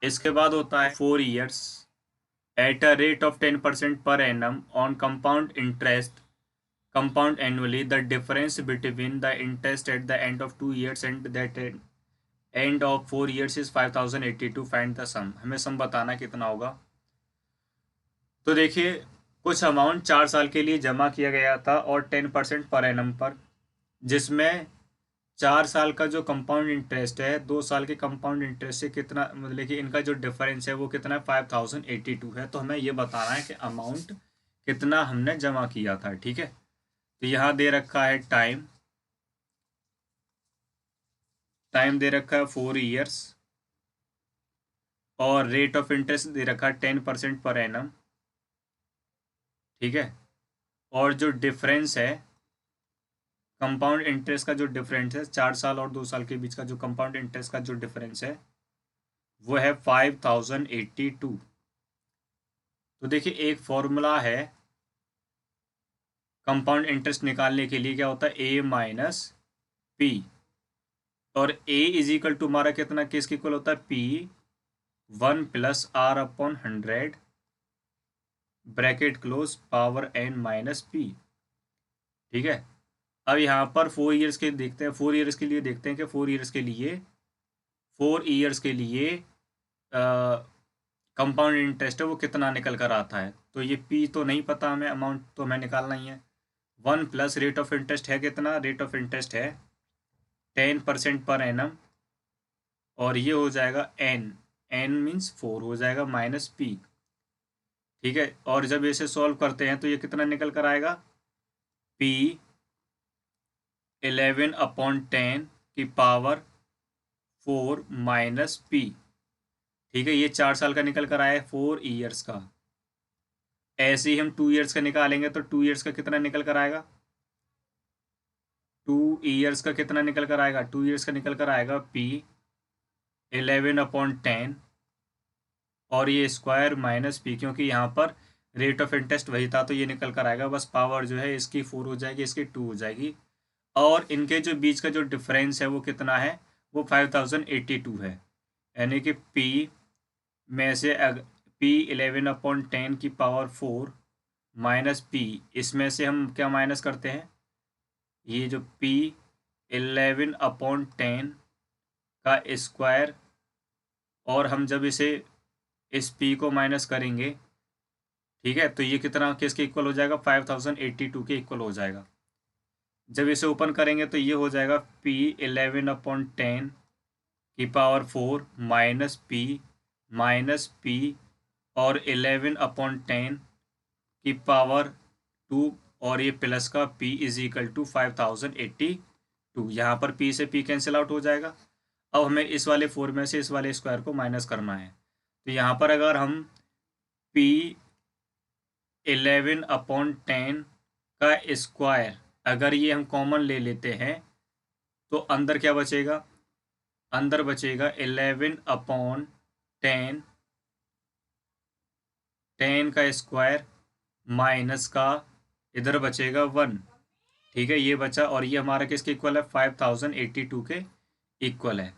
इसके बाद होता है 4 years at a rate of 10% per annum on compound interest compound annually. The difference between the interest at the end of 2 years and that end of 4 years is 5082. Find the sum. हमें सम बताना कितना होगा। तो देखिए, कुछ amount 4 साल के लिए जमा किया गया था और 10% पर एनम पर, जिसमें 4 साल का जो कंपाउंड इंटरेस्ट है 2 साल के कंपाउंड इंटरेस्ट से कितना, मतलब कि इनका जो डिफरेंस है वो कितना है 5082 है। तो हमें ये बताना है कि अमाउंट कितना हमने जमा किया था। ठीक है, तो यहाँ दे रखा है टाइम, टाइम दे रखा है 4 ईयर्स और रेट ऑफ इंटरेस्ट दे रखा है 10% पर एनम। ठीक है, और जो डिफरेंस है कंपाउंड इंटरेस्ट का, जो डिफरेंस है 4 साल और 2 साल के बीच का जो कंपाउंड इंटरेस्ट का जो डिफरेंस है वो है 5082। तो देखिए, एक फॉर्मूला है कंपाउंड इंटरेस्ट निकालने के लिए, क्या होता है ए माइनस पी, और ए इज इक्वल टू हमारा कितना, किसके इक्वल होता है P 1+r/100 bracket close power n minus P. ठीक है, अब यहाँ पर 4 ईयर्स के देखते हैं, 4 ईयर्स के लिए देखते हैं कि 4 ईयर्स के लिए, 4 ईयर्स के लिए कंपाउंड इंटरेस्ट है वो कितना निकल कर आता है। तो ये पी तो नहीं पता हमें, अमाउंट तो हमें निकालना ही है। 1 प्लस रेट ऑफ इंटरेस्ट है कितना, रेट ऑफ इंटरेस्ट है 10% पर एनम, और ये हो जाएगा एन, एन मीन्स 4 हो जाएगा माइनस पी। ठीक है, और जब इसे सॉल्व करते हैं तो ये कितना निकल कर आएगा, पी 11/10 की पावर 4 माइनस पी। ठीक है, ये 4 साल का निकल कर आया है 4 ईयर्स का। ऐसे ही हम 2 ईयर्स का निकालेंगे तो 2 ईयर्स का कितना निकल कर आएगा, 2 ईयर्स का कितना निकल कर आएगा, 2 ईयर्स का निकल कर आएगा पी 11/10 और ये स्क्वायर माइनस पी, क्योंकि यहाँ पर रेट ऑफ इंटरेस्ट वही था तो ये निकल कर आएगा, बस पावर जो है इसकी 4 हो जाएगी, इसकी 2 हो जाएगी, और इनके जो बीच का जो डिफरेंस है वो कितना है, वो 5082 है। यानी कि P में से P 11/10 की पावर 4 माइनस P, इसमें से हम क्या माइनस करते हैं, ये जो P 11/10 का स्क्वायर, और हम जब इसे इस P को माइनस करेंगे, ठीक है, तो ये कितना किसके इक्वल हो जाएगा, 5082 के इक्वल हो जाएगा। जब इसे ओपन करेंगे तो ये हो जाएगा P 11/10 की पावर 4 माइनस पी और 11/10 की पावर 2, और ये प्लस का P इज इक्वल टू 5082। यहाँ पर P से P कैंसिल आउट हो जाएगा। अब हमें इस वाले 4 में से इस वाले स्क्वायर को माइनस करना है, तो यहाँ पर अगर हम P 11/10 का स्क्वायर अगर ये हम कॉमन ले लेते हैं तो अंदर क्या बचेगा, अंदर बचेगा 11/10, 10 का स्क्वायर माइनस का इधर बचेगा 1। ठीक है, ये बचा, और ये हमारा किसके इक्वल है, 5082 के इक्वल है।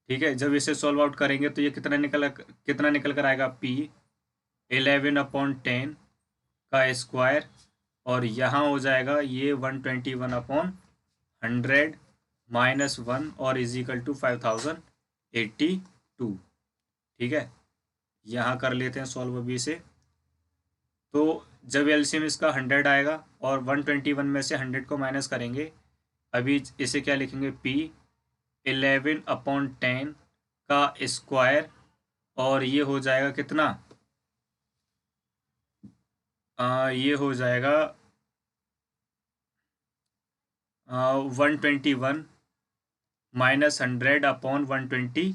ठीक है, जब इसे सॉल्व आउट करेंगे तो ये कितना निकल कर आएगा, P 11/10 का स्क्वायर, और यहाँ हो जाएगा ये 121/100 माइनस 1 और इज इक्वल टू 5082। ठीक है, यहाँ कर लेते हैं सॉल्व अभी से। तो जब एलसीएम इसका 100 आएगा और 121 में से 100 को माइनस करेंगे, अभी इसे क्या लिखेंगे, P 11/10 का स्क्वायर, और ये हो जाएगा कितना, ये हो जाएगा 121 माइनस 100 अपॉन 120,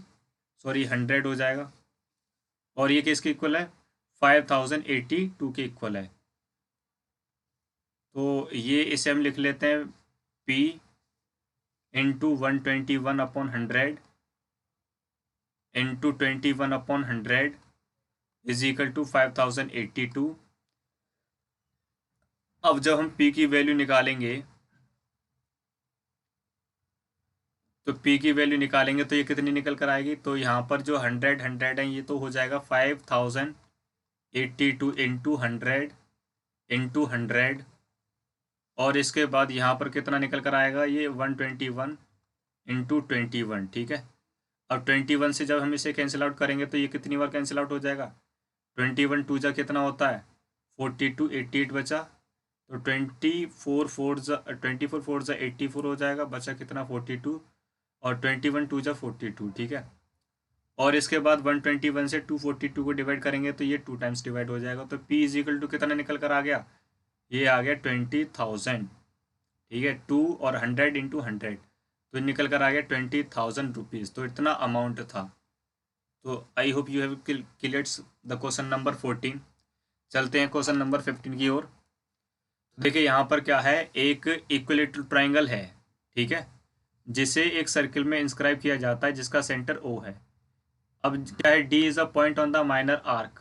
सॉरी 100 हो जाएगा। और ये किसके इक्वल है? 5082 के इक्वल है। तो ये इसे हम लिख लेते हैं P into 121 upon 100 into 21 upon 100 is equal to 5082। अब जब हम P की वैल्यू निकालेंगे तो P की वैल्यू निकालेंगे तो ये कितनी निकल कर आएगी? तो यहाँ पर जो 100 है ये तो हो जाएगा 5082 इंटू 100 और इसके बाद यहाँ पर कितना निकल कर आएगा? ये 121 इंटू 21, ठीक है। अब 21 से जब हम इसे कैंसिल आउट करेंगे तो ये कितनी बार कैंसिल आउट हो जाएगा? 21 टू जा कितना होता है? 42, 88 बचा। तो 24 फोर जा 84 हो जाएगा, बचा कितना? 42। और 21 टू जा 42, ठीक है। और इसके बाद 121 से 242 को डिवाइड करेंगे तो ये 2 टाइम्स डिवाइड हो जाएगा। तो P इज इक्वल टू कितना निकल कर आ गया? ये आ गया 20,000, ठीक है। 2 और 100 इंटू 100 तो निकल कर आ गया 20,000 रुपीज़। तो इतना अमाउंट था। तो I hope you have cleared the question number 14। चलते हैं क्वेश्चन नंबर 15 की ओर। देखिए यहाँ पर क्या है, एक इक्विलेटरल ट्राइंगल है, ठीक है, जिसे एक सर्किल में इंस्क्राइब किया जाता है जिसका सेंटर O है। अब क्या है, D is a point on the minor arc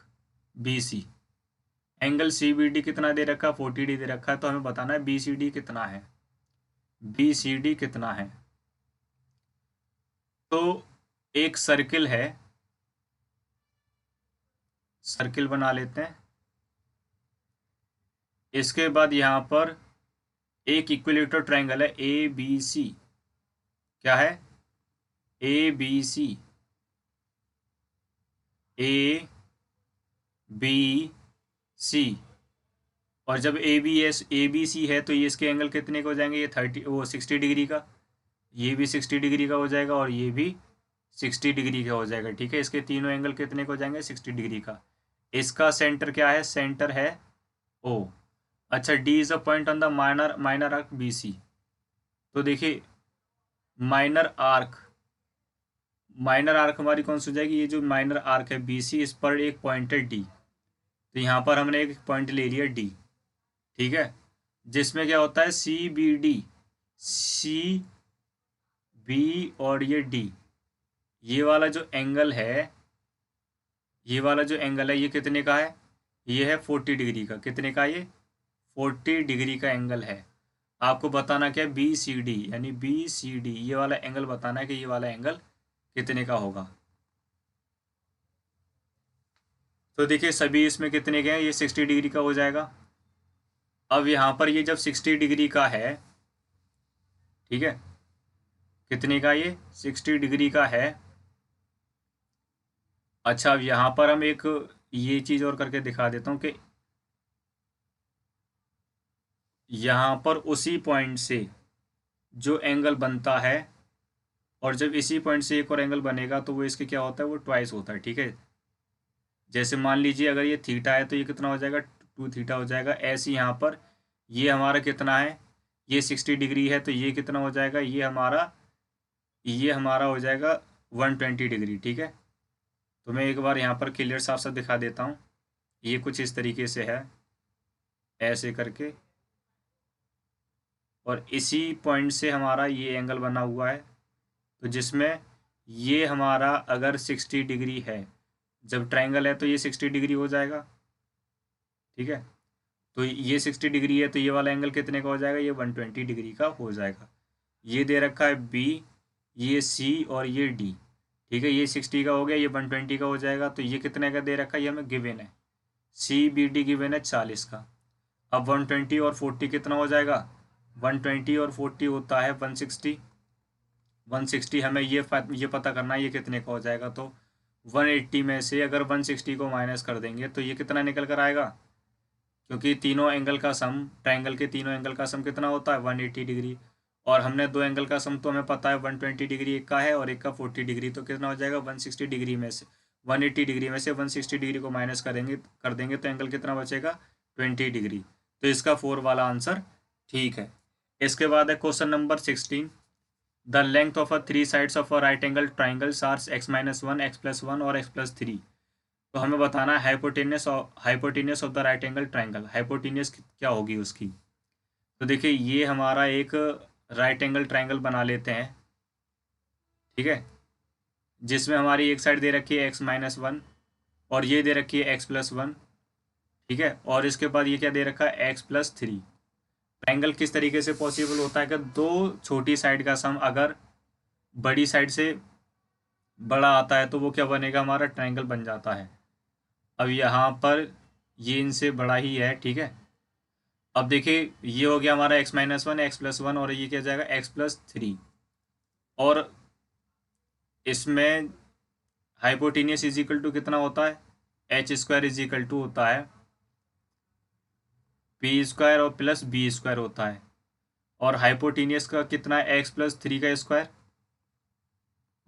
BC। Angle CBD कितना दे रखा है? 40 दे रखा है। तो हमें बताना है BCD कितना है, BCD कितना है। तो एक सर्किल है, सर्किल बना लेते हैं। इसके बाद यहाँ पर एक इक्विलेटरल ट्राइंगल है ABC। क्या है? ABC, ABC। और जब ABC है तो ये इसके एंगल कितने के हो जाएंगे? ये 60 डिग्री का, ये भी 60 डिग्री का हो जाएगा और ये भी 60 डिग्री का हो जाएगा, ठीक है। इसके तीनों एंगल कितने के हो जाएंगे? 60 डिग्री का। इसका सेंटर क्या है? सेंटर है O। अच्छा, D is a point on the minor arc BC। तो देखिए माइनर आर्क हमारी कौन सी हो जाएगी? ये जो माइनर आर्क है BC, इस पर एक पॉइंट है D। तो यहाँ पर हमने एक पॉइंट ले लिया D, ठीक है, जिसमें क्या होता है CB और ये D, ये वाला जो एंगल है, ये वाला जो एंगल है ये कितने का है? ये है 40 डिग्री का। कितने का? ये 40 डिग्री का एंगल है। आपको बताना क्या है? BCD, यानी BCD ये वाला एंगल बताना है कि ये वाला एंगल कितने का होगा। तो देखिए सभी इसमें कितने के हैं? ये 60 डिग्री का हो जाएगा। अब यहाँ पर ये जब 60 डिग्री का है, ठीक है, कितने का? ये 60 डिग्री का है। अच्छा, अब यहाँ पर हम एक ये चीज़ और करके दिखा देता हूँ कि यहाँ पर उसी पॉइंट से जो एंगल बनता है, और जब इसी पॉइंट से एक और एंगल बनेगा तो वो इसके क्या होता है? वो ट्वाइस होता है, ठीक है। जैसे मान लीजिए अगर ये थीटा है तो ये कितना हो जाएगा? 2 थीटा हो जाएगा। ऐसे यहाँ पर ये हमारा कितना है? ये 60 डिग्री है तो ये कितना हो जाएगा? ये हमारा हो जाएगा 120 डिग्री, ठीक है। तो मैं एक बार यहाँ पर क्लियर साफ साफ दिखा देता हूँ। ये कुछ इस तरीके से है, ऐसे करके, और इसी पॉइंट से हमारा ये एंगल बना हुआ है। तो जिसमें ये हमारा अगर 60 डिग्री है, जब ट्रायंगल है तो ये 60 डिग्री हो जाएगा, ठीक है। तो ये 60 डिग्री है तो ये वाला एंगल कितने का हो जाएगा? ये 120 डिग्री का हो जाएगा। ये दे रखा है B, ये C और ये D, ठीक है। ये 60 का हो गया, ये 120 का हो जाएगा। तो ये कितने का दे रखा है? ये हमें गिवन है, CBD गिवन है 40 का। अब 120 और 40 कितना हो जाएगा? 120 और 40 होता है 160। 160 हमें ये पता करना है ये कितने का हो जाएगा। तो 180 में से अगर 160 को माइनस कर देंगे तो ये कितना निकल कर आएगा? क्योंकि तीनों एंगल का सम, ट्रायंगल के तीनों एंगल का सम कितना होता है? 180 डिग्री। और हमने दो एंगल का सम तो हमें पता है 120 डिग्री एक का है और एक का 40 डिग्री। तो कितना हो जाएगा? 160 डिग्री में से 180 डिग्री में से 160 डिग्री को माइनस कर देंगे तो एंगल कितना बचेगा? 20 डिग्री। तो इसका 4 वाला आंसर ठीक है। इसके बाद है question number 16। The length of a 3 sides of a right angle triangle are x-1, x+1 और x+3। तो हमें बताना है hypotenuse of the right angle triangle. Hypotenuse क्या होगी उसकी। तो देखिए ये हमारा एक राइट एंगल ट्राइंगल बना लेते हैं, ठीक है, जिसमें हमारी एक साइड दे रखी है x-1 और ये दे रखी है x+1, ठीक है, और इसके बाद ये क्या दे रखा है x+3। ट्राइंगल किस तरीके से पॉसिबल होता है कि दो छोटी साइड का सम अगर बड़ी साइड से बड़ा आता है तो वो क्या बनेगा, हमारा ट्राइंगल बन जाता है। अब यहाँ पर ये इनसे बड़ा ही है, ठीक है। अब देखिए ये हो गया हमारा x-1, x+1 और ये क्या जाएगा x+3। और इसमें हाइपोटेनियस इज इक्वल टू कितना होता है, h² इज इक्वल टू होता है p² और प्लस b² होता है। और हाइपोटेनियस का कितना है, x+3 का स्क्वायर,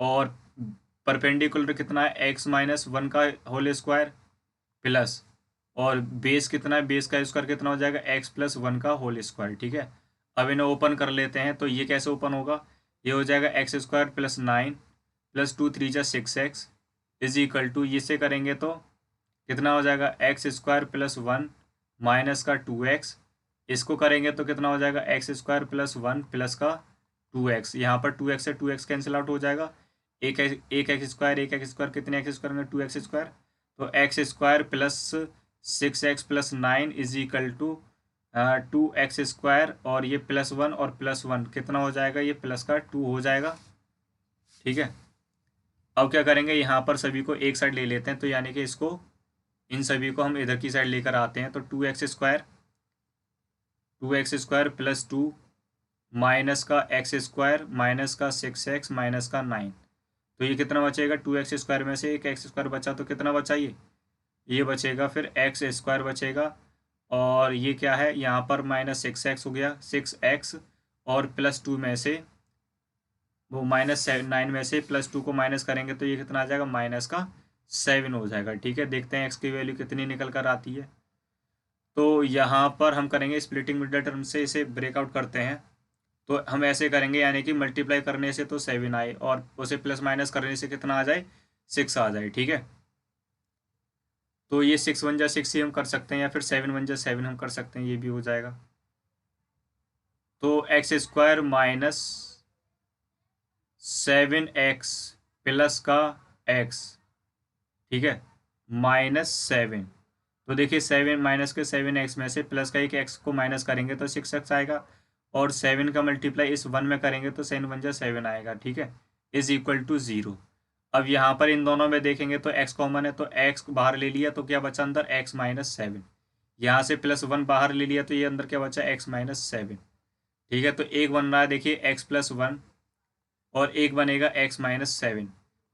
और परपेंडिकुलर कितना है x-1 का होल स्क्वायर प्लस, और बेस कितना है, बेस का स्क्वायर कितना हो जाएगा x+1 का होल स्क्वायर, ठीक है। अब इन्हें ओपन कर लेते हैं। तो ये कैसे ओपन होगा, ये हो जाएगा x² + 9 + 2 3 जा 6x इज इक्वल टू, इससे करेंगे तो कितना हो जाएगा x² + 1 माइनस का 2x। इसको करेंगे तो कितना हो जाएगा x² + 1 प्लस का 2x। यहाँ पर 2x से 2x कैंसिल आउट हो जाएगा, एक x² कितने x² में 2x²। तो x² + 6x + 9 is equal to 2x², और ये +1 और +1 कितना हो जाएगा, ये प्लस का 2 हो जाएगा, ठीक है। अब क्या करेंगे, यहाँ पर सभी को एक साइड ले लेते हैं, तो यानी कि इसको इन सभी को हम इधर की साइड लेकर आते हैं। तो 2x² + 2 माइनस का x² माइनस का 6x माइनस का 9। तो ये कितना बचेगा, 2x² में से एक x² बचा, तो कितना बचा ये बचेगा, फिर x² बचेगा, और ये क्या है यहाँ पर -6x हो गया, 6x, और +2 में से वो -9 में से +2 को माइनस करेंगे तो ये कितना आ जाएगा, -7 हो जाएगा, ठीक है। देखते हैं x की वैल्यू कितनी निकल कर आती है। तो यहाँ पर हम करेंगे स्प्लिटिंग मिड टर्म से इसे ब्रेकआउट करते हैं। तो हम ऐसे करेंगे, यानी कि मल्टीप्लाई करने से तो 7 आए और उसे प्लस माइनस करने से कितना आ जाए, 6 आ जाए, ठीक है। तो ये 6 × 6 ही हम कर सकते हैं, या फिर 7 × 7 हम कर सकते हैं, ये भी हो जाएगा। तो x² माइनस 7x प्लस का x, ठीक है, -7। तो देखिए 7 माइनस के 7x में से प्लस का एक x को माइनस करेंगे तो 6x आएगा, और 7 का मल्टीप्लाई इस 1 में करेंगे तो 7 × 7 आएगा, ठीक है, इज इक्वल टू 0। अब यहाँ पर इन दोनों में देखेंगे तो x कॉमन है, तो x बाहर ले लिया तो क्या बचा अंदर, x-7। यहाँ से +1 बाहर ले लिया तो ये अंदर क्या बचा, x-7, ठीक है। तो एक बन रहा है देखिए x+1 और एक बनेगा x-7।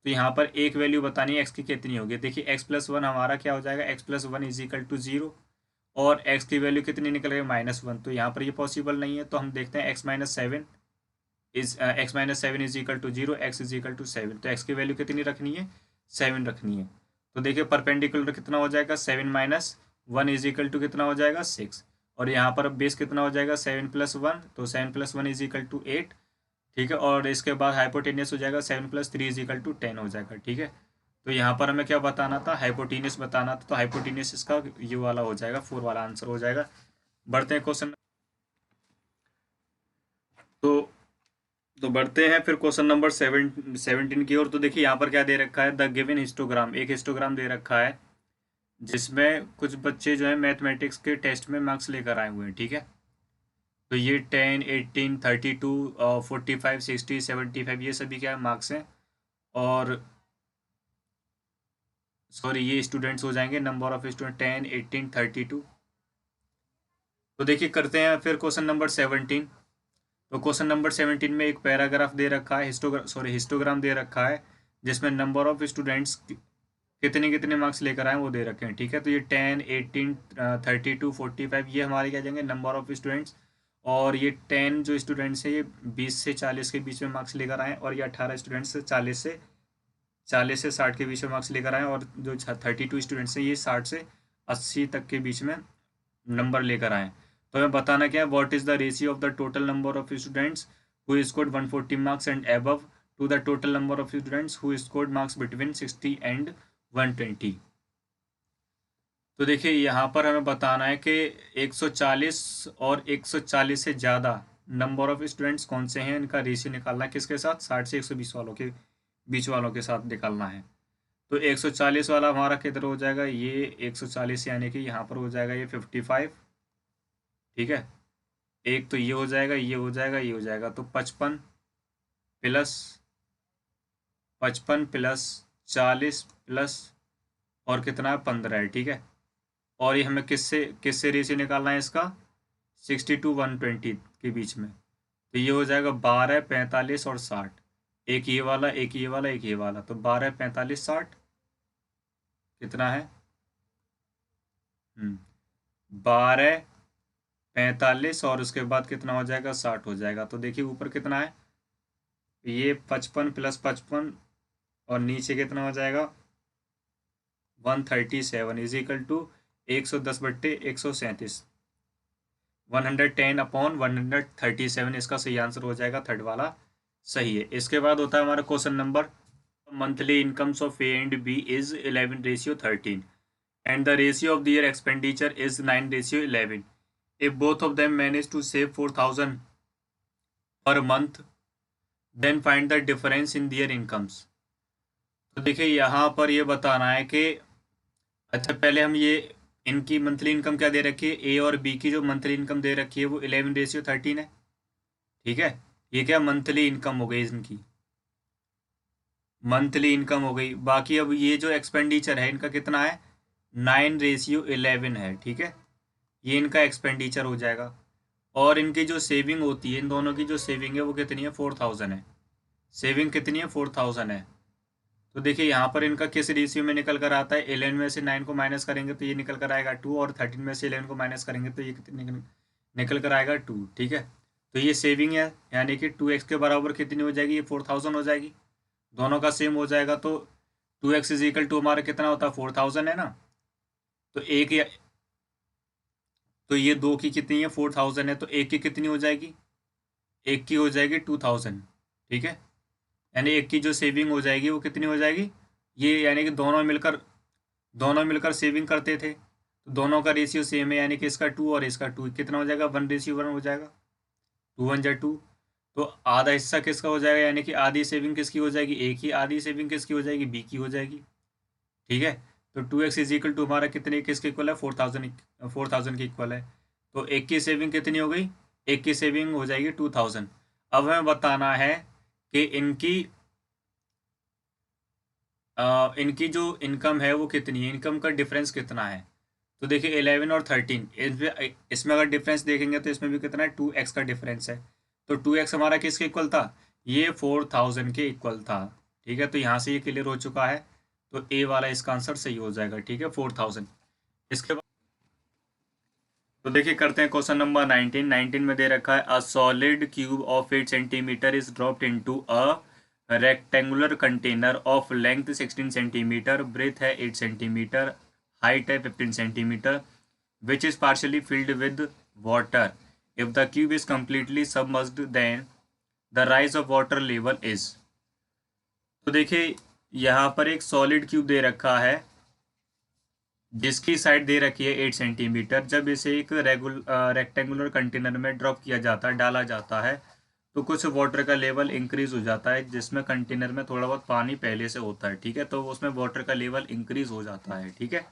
तो यहाँ पर एक वैल्यू बतानी है x की कितनी होगी। देखिए x+1 हमारा क्या हो जाएगा, x+1 इज इक्वल टू 0, और x की वैल्यू कितनी निकल गई, -1। तो यहाँ पर ये पॉसिबल नहीं है, तो हम देखते हैं x-7 is equal to 0, x is equal to 7। तो x की वैल्यू कितनी रखनी है, 7 रखनी है। तो देखिए परपेंडिकुलर कितना हो जाएगा, 7 - 1 इज इक्वल टू कितना हो जाएगा, 6। और यहाँ पर बेस कितना हो जाएगा, 7 + 1, तो 7 + 1 इज इक्वल टू 8, ठीक है। और इसके बाद हाइपोटेनियस हो जाएगा 7 + 3 इज इक्वल टू 10 हो जाएगा, ठीक है। तो यहाँ पर हमें क्या बताना था, हाइपोटेनियस बताना था। तो हाइपोटेनियस इसका ये वाला हो जाएगा, 4 वाला आंसर हो जाएगा। बढ़ते हैं क्वेश्चन, तो बढ़ते हैं फिर क्वेश्चन नंबर 17 की ओर। तो देखिए यहाँ पर क्या दे रखा है, द गिवन हिस्टोग्राम, एक हिस्टोग्राम दे रखा है जिसमें कुछ बच्चे जो है मैथमेटिक्स के टेस्ट में मार्क्स लेकर आए हुए हैं, ठीक है। तो ये 10, 18, 32, 45, 60, 75 ये सभी क्या मार्क्स हैं। और सॉरी ये स्टूडेंट्स हो जाएंगे, नंबर ऑफ स्टूडेंट 10, 18, 32। तो देखिए करते हैं फिर क्वेश्चन नंबर 17। तो क्वेश्चन नंबर 17 में एक पैराग्राफ दे रखा है, हिस्टोग्राम दे रखा है, जिसमें नंबर ऑफ स्टूडेंट्स कितने कितने मार्क्स लेकर आए वो दे रखे हैं, ठीक है। तो ये 10, 18, 32, 45 ये हमारे क्या जाएंगे, नंबर ऑफ स्टूडेंट्स। और ये 10 जो स्टूडेंट्स हैं ये 20 से 40 के बीच में मार्क्स लेकर आए, और ये 18 स्टूडेंट्स 40 से 60 के बीच में मार्क्स लेकर आए, और जो 32 स्टूडेंट्स हैं ये 60 से 80 तक के बीच में नंबर लेकर आए। तो हमें बताना क्या है, what is the ratio of the total number of students who scored 140 marks and above to the total number of students who scored marks between 60 and 120। तो देखिए यहाँ पर हमें बताना है कि 140 और 140 से ज़्यादा नंबर ऑफ स्टूडेंट्स कौन से हैं, इनका रेशियो निकालना है किसके साथ, 60 से 120 वालों के बीच वालों के साथ निकालना है। तो 140 वाला हमारा किधर हो जाएगा, ये 140 यानी कि यहाँ पर हो जाएगा ये 55, ठीक है। एक तो ये हो जाएगा, ये हो जाएगा, ये हो जाएगा, तो 55 प्लस 40 प्लस और कितना है 15 है, ठीक है। और ये हमें किससे किससे रेशियो निकालना है इसका, 60 to 120 के बीच में। तो ये हो जाएगा 12, 45 और 60, एक ये वाला, एक ये वाला, एक ये वाला, तो 12, 45, 60 कितना है, 12, 45 और उसके बाद कितना हो जाएगा, 60 हो जाएगा। तो देखिए ऊपर कितना है, ये 55 प्लस 55 और नीचे कितना हो जाएगा 137 इज इक्वल टू 110/137, 110/137 इसका सही आंसर हो जाएगा, थर्ड वाला सही है। इसके बाद होता है हमारा question number, monthly incomes of A and B is 11:13 and the ratio of their expenditure is 9:11. If both of them manage to save 4,000 per month, then find the difference in their incomes. तो देखिए यहाँ पर ये बताना है कि अच्छा पहले हम ये इनकी मंथली इनकम क्या दे रखी है, ए और बी की जो मंथली इनकम दे रखी है वो 11:13 है, ठीक है। ये क्या मंथली इनकम हो गई, इनकी मंथली इनकम हो गई। बाकी अब ये जो एक्सपेंडिचर है इनका कितना है, 9:11 है, ठीक है। ये इनका एक्सपेंडिचर हो जाएगा। और इनकी जो सेविंग होती है, इन दोनों की जो सेविंग है वो कितनी है, 4,000 है। सेविंग कितनी है, 4,000 है। तो देखिए यहाँ पर इनका किस रेशियो में निकल कर आता है, 11 में से 9 को माइनस करेंगे तो ये निकल कर आएगा 2, और 13 में से 11 को माइनस करेंगे तो ये कितनी निकल कर आएगा 2, ठीक है। तो ये सेविंग है, यानी कि 2x के बराबर कितनी हो जाएगी, ये 4,000 हो जाएगी। दोनों का सेम हो जाएगा तो 2x इज इक्वल टू हमारा कितना होता है, 4,000 है ना। तो एक या तो ये दो की कितनी है, 4,000 है, तो एक की कितनी हो जाएगी, एक की हो जाएगी 2,000, ठीक है। यानी एक की जो सेविंग हो जाएगी वो कितनी हो जाएगी, ये यानी कि दोनों मिलकर सेविंग करते थे, तो दोनों का रेशियो सेम है, यानी कि इसका 2 और इसका 2 कितना हो जाएगा, 1:1 हो जाएगा, 2 1 2। तो आधा हिस्सा किसका हो जाएगा, यानी कि आधी सेविंग किसकी हो जाएगी, एक ही आधी सेविंग किसकी हो जाएगी, बी की हो जाएगी, ठीक है। तो 2x इज इक्वल टू हमारा कितने किसके इक्वल है, 4,000 के इक्वल है। तो एक की सेविंग कितनी हो गई, एक की सेविंग हो जाएगी 2,000। अब हमें बताना है कि इनकी जो इनकम है वो कितनी है, इनकम का डिफरेंस कितना है। तो देखिए 11 और 13 इसमें अगर डिफरेंस देखेंगे तो इसमें भी कितना है, 2x का डिफरेंस है। तो 2x हमारा किसके इक्वल था, ये 4,000 के इक्वल था, ठीक है। तो यहाँ से ये क्लियर हो चुका है, तो ए वाला इसका आंसर सही हो जाएगा, ठीक है, 4,000। इसके बाद तो देखिए करते हैं क्वेश्चन नंबर 19 में दे रखा है, a solid cube of 8 centimetre is dropped into a rectangular container of length 16 centimetre, breadth है 8 सेंटीमीटर, हाइट है 15 centimetre, which is partially filled with water. If the cube is completely submerged then the rise of water level is। तो देखिए यहाँ पर एक solid cube दे रखा है जिसकी साइड दे रखी है 8 सेंटीमीटर। जब इसे एक रेक्टेंगुलर कंटेनर में ड्रॉप किया जाता है, डाला जाता है, तो कुछ वाटर का लेवल इंक्रीज हो जाता है, जिसमें कंटेनर में थोड़ा बहुत पानी पहले से होता है, ठीक है। तो उसमें वाटर का लेवल इंक्रीज हो जाता है, ठीक है।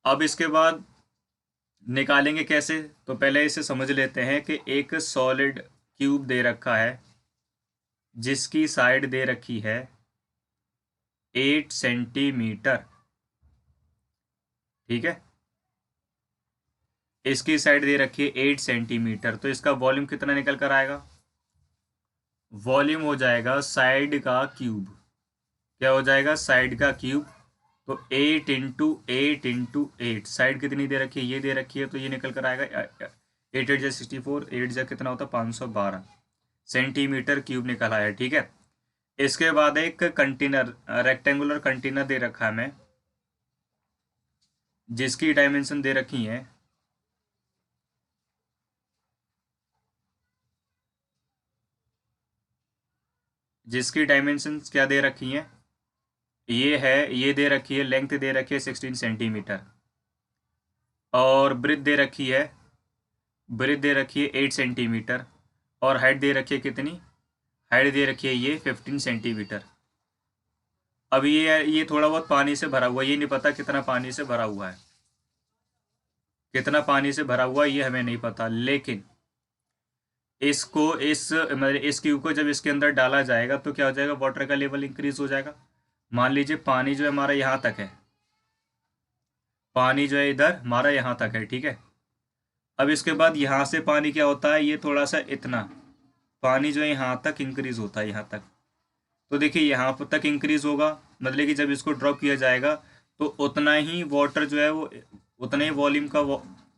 अब इसके बाद निकालेंगे कैसे, तो पहले इसे समझ लेते हैं कि एक सॉलिड क्यूब दे रखा है जिसकी साइड दे रखी है 8 सेंटीमीटर, ठीक है। इसकी साइड दे रखी है 8 सेंटीमीटर, तो इसका वॉल्यूम कितना निकल कर आएगा, वॉल्यूम हो जाएगा साइड का क्यूब, क्या हो जाएगा, साइड का क्यूब। तो 8 × 8 × 8, साइड कितनी दे रखी है, ये दे रखी है, तो ये निकल कर आएगा 8 8 64, 8 जा कितना होता है 512 सेंटीमीटर क्यूब निकल आया, ठीक है। इसके बाद एक कंटेनर, रेक्टेंगुलर कंटेनर दे रखा है हमें, जिसकी डायमेंशन दे रखी है जिसकी डायमेंशंस क्या दे रखी हैं, ये दे रखी है, लेंथ दे रखी है 16 सेंटीमीटर, और ब्रिथ दे रखी है 8 सेंटीमीटर, और हाइट दे रखी है कितनी, हाइट दे रखी है ये 15 सेंटीमीटर। अब ये थोड़ा बहुत पानी से भरा हुआ है, ये नहीं पता कितना पानी से भरा हुआ है, कितना पानी से भरा हुआ है ये हमें नहीं पता, लेकिन इसको इस मतलब इस क्यूब को जब इसके अंदर डाला जाएगा तो क्या हो जाएगा, वाटर का लेवल इंक्रीज हो जाएगा। मान लीजिए पानी जो है हमारा यहाँ तक है, पानी जो है इधर हमारा यहाँ तक है, ठीक है। अब इसके बाद यहाँ से पानी क्या होता है, ये थोड़ा सा इतना पानी जो है यहाँ तक इंक्रीज होता है, यहाँ तक। तो देखिए यहाँ पर तक इंक्रीज होगा, मतलब कि जब इसको ड्रॉप किया जाएगा तो उतना ही वाटर जो है वो, उतना ही वॉल्यूम का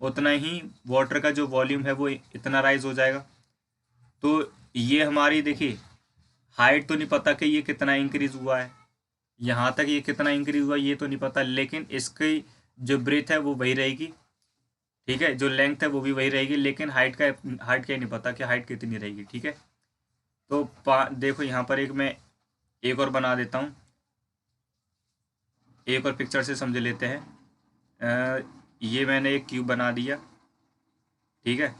उतना ही वाटर का जो वॉल्यूम है वो इतना राइज हो जाएगा। तो ये हमारी देखिए हाइट तो नहीं पता कि ये कितना इंक्रीज हुआ है, यहाँ तक ये कितना इंक्रीज हुआ ये तो नहीं पता, लेकिन इसकी जो ब्रेथ है वो वही रहेगी, ठीक है, जो लेंथ है वो भी वही रहेगी, लेकिन हाइट का नहीं पता कि हाइट कितनी रहेगी, ठीक है। तो देखो यहाँ पर मैं एक और बना देता हूँ, एक और पिक्चर से समझ लेते हैं। ये मैंने एक क्यूब बना दिया, ठीक है,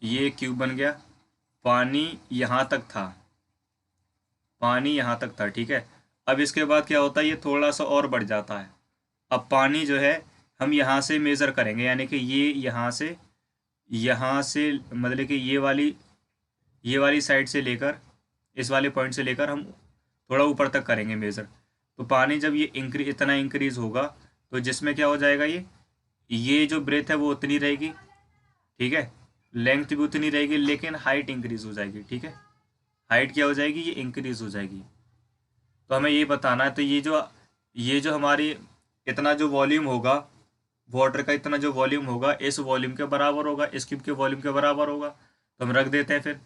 ये क्यूब बन गया, पानी यहाँ तक था, पानी यहाँ तक था, ठीक है। अब इसके बाद क्या होता है, ये थोड़ा सा और बढ़ जाता है। अब पानी जो है हम यहाँ से मेज़र करेंगे, यानी कि ये यहाँ से मतलब कि ये वाली साइड से लेकर इस वाले पॉइंट से लेकर हम थोड़ा ऊपर तक करेंगे मेज़र। तो पानी जब ये इतना इंक्रीज़ होगा तो जिसमें क्या हो जाएगा, ये जो ब्रेथ है वो उतनी रहेगी, ठीक है, लेंथ भी उतनी रहेगी, लेकिन हाइट इंक्रीज़ हो जाएगी, ठीक है। हाइट क्या हो जाएगी, ये इंक्रीज़ हो जाएगी। तो हमें ये बताना है, तो ये जो हमारी इतना जो वॉल्यूम होगा, वाटर का इतना जो वॉल्यूम होगा इस वॉल्यूम के बराबर होगा, इस क्यूब के वॉल्यूम के बराबर होगा। तो हम रख देते हैं फिर,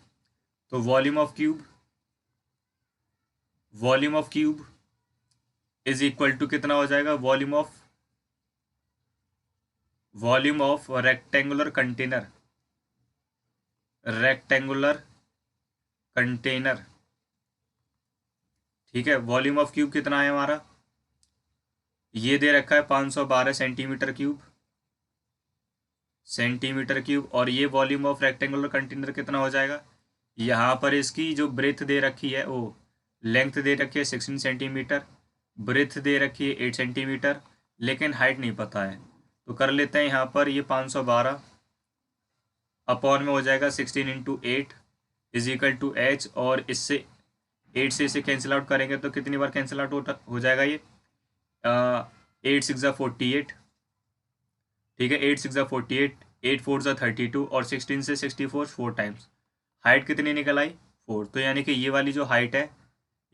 तो volume of cube is equal to कितना हो जाएगा, वॉल्यूम ऑफ रेक्टेंगुलर कंटेनर, ठीक है। वॉल्यूम ऑफ क्यूब कितना है हमारा, ये दे रखा है 512 सेंटीमीटर क्यूब, और ये वॉल्यूम ऑफ रेक्टेंगुलर कंटेनर कितना हो जाएगा, यहाँ पर इसकी जो ब्रेथ दे रखी है वो, लेंथ दे रखी है 16 सेंटीमीटर, ब्रेथ दे रखी है 8 सेंटीमीटर, लेकिन हाइट नहीं पता है। तो कर लेते हैं यहाँ पर, ये 512 अपॉन में हो जाएगा 16 into 8 is equal to H, और इससे 8 से इसे कैंसिल आउट करेंगे तो कितनी बार कैंसिल आउट हो जाएगा, ये 8 6 48, ठीक है, 8 6 48, 8 4 32, और 16 से 64 4 टाइम्स। हाइट कितनी निकल आई, 4। तो यानी कि ये वाली जो हाइट है,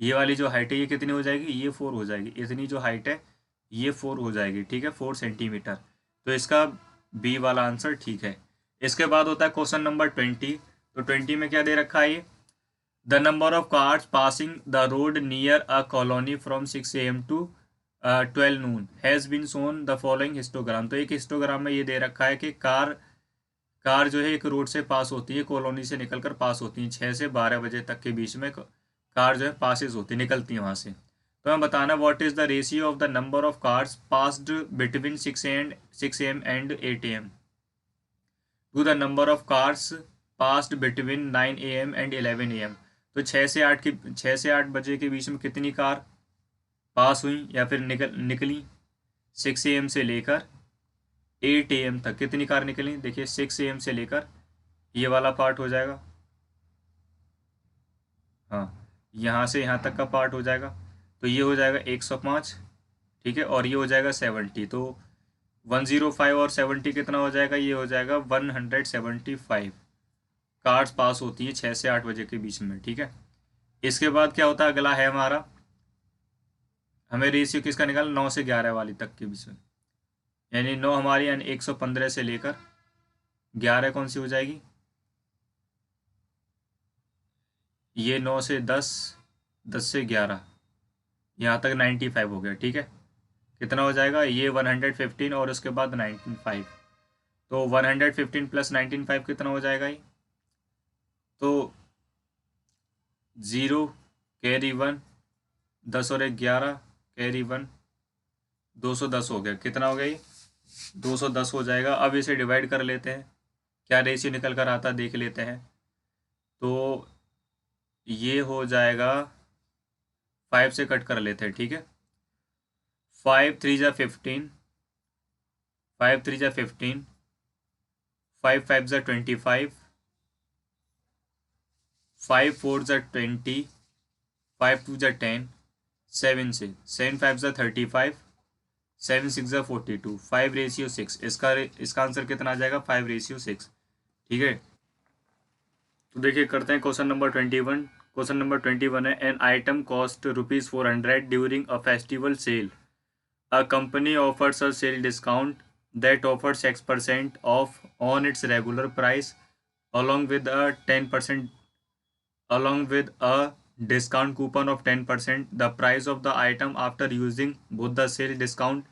ये कितनी हो जाएगी, ये 4 हो जाएगी, इतनी जो हाइट है ये 4 हो जाएगी, ठीक है, 4 सेंटीमीटर। तो इसका बी वाला आंसर ठीक है। इसके बाद होता है क्वेश्चन नंबर 20। तो 20 में क्या दे रखा है, ये the number of cars passing the road near a colony from 6 AM to 12 noon has been shown the following histogram. तो एक हिस्टोग्राम में ये दे रखा है कि कार जो है एक रोड से पास होती है, कॉलोनी से निकलकर पास होती हैं, 6 से 12 बजे तक के बीच में कार जो है पासिस होती निकलती हैं वहाँ से। तो हमें बताना what is the ratio of the number of cars passed between 6 AM and 8 AM to the number of cars passed between 9 AM and 11 AM। तो 6 से 8 बजे के बीच में कितनी कार पास हुई या फिर निकली, 6 AM से लेकर 8 AM तक कितनी कार निकली। देखिए 6 AM से लेकर ये वाला पार्ट हो जाएगा, हाँ, यहाँ से यहाँ तक का पार्ट हो जाएगा, तो ये हो जाएगा 105, ठीक है, और ये हो जाएगा 70। तो 105 और 70 कितना हो जाएगा, ये हो जाएगा 175 कार्स पास होती है 6 से 8 बजे के बीच में, ठीक है। इसके बाद क्या होता है, अगला है हमारा, हमें रेशियो किसका निकालना, 9 से 11 वाली तक के बीच में, यानी 9 हमारी, यानी 115 से लेकर 11 कौन सी हो जाएगी, ये 9 से 10, 10 से 11, यहाँ तक 95 हो गया, ठीक है। कितना हो जाएगा, ये 115 और उसके बाद 95, तो 115 प्लस 95 कितना हो जाएगा ये, तो 0 कैरी 1, 10 और 1 11 कैरी 1, 210 हो गया। कितना हो गया ये? 210 हो जाएगा। अब इसे डिवाइड कर लेते हैं, क्या रेशियो निकल कर आता देख लेते हैं। तो ये हो जाएगा, 5 से कट कर लेते हैं, ठीक है। 5 3 जा 15, 5 3 जा 15, 5 5 जा 25, 5 4 जा 20, 5 2 जा 10, 7 से 7 5 जा 35, 7 6 जा 42, 5:6। इसका आंसर कितना आ जाएगा? 5:6, ठीक है। तो देखिए करते हैं क्वेश्चन नंबर 21। क्वेश्चन नंबर 21 है, an item cost ₹400 during a festival sale. A company offers a sale discount that offers X% off on its regular price along with a 10% along with a discount coupon of 10%. The price of the item after using both the sale discount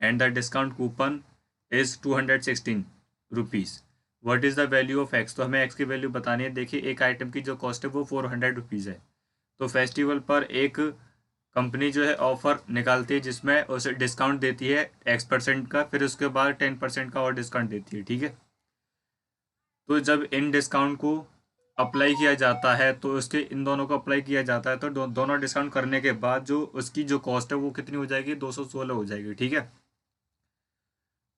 and the discount coupon is 216 rupees. What is the value of X? तो हमें X की value बतानी है। देखिए एक item की जो cost है वो 400 रुपीज़ है। तो फेस्टिवल पर एक कंपनी जो है ऑफर निकालती है जिसमें उसे डिस्काउंट देती है X% का, फिर उसके बाद 10% का और डिस्काउंट देती है, ठीक है। तो जब इन डिस्काउंट को अप्लाई किया जाता है, तो उसके इन दोनों को अप्लाई किया जाता है, तो दोनों डिस्काउंट करने के बाद जो उसकी जो कॉस्ट है वो कितनी हो जाएगी? 216 हो जाएगी, ठीक है।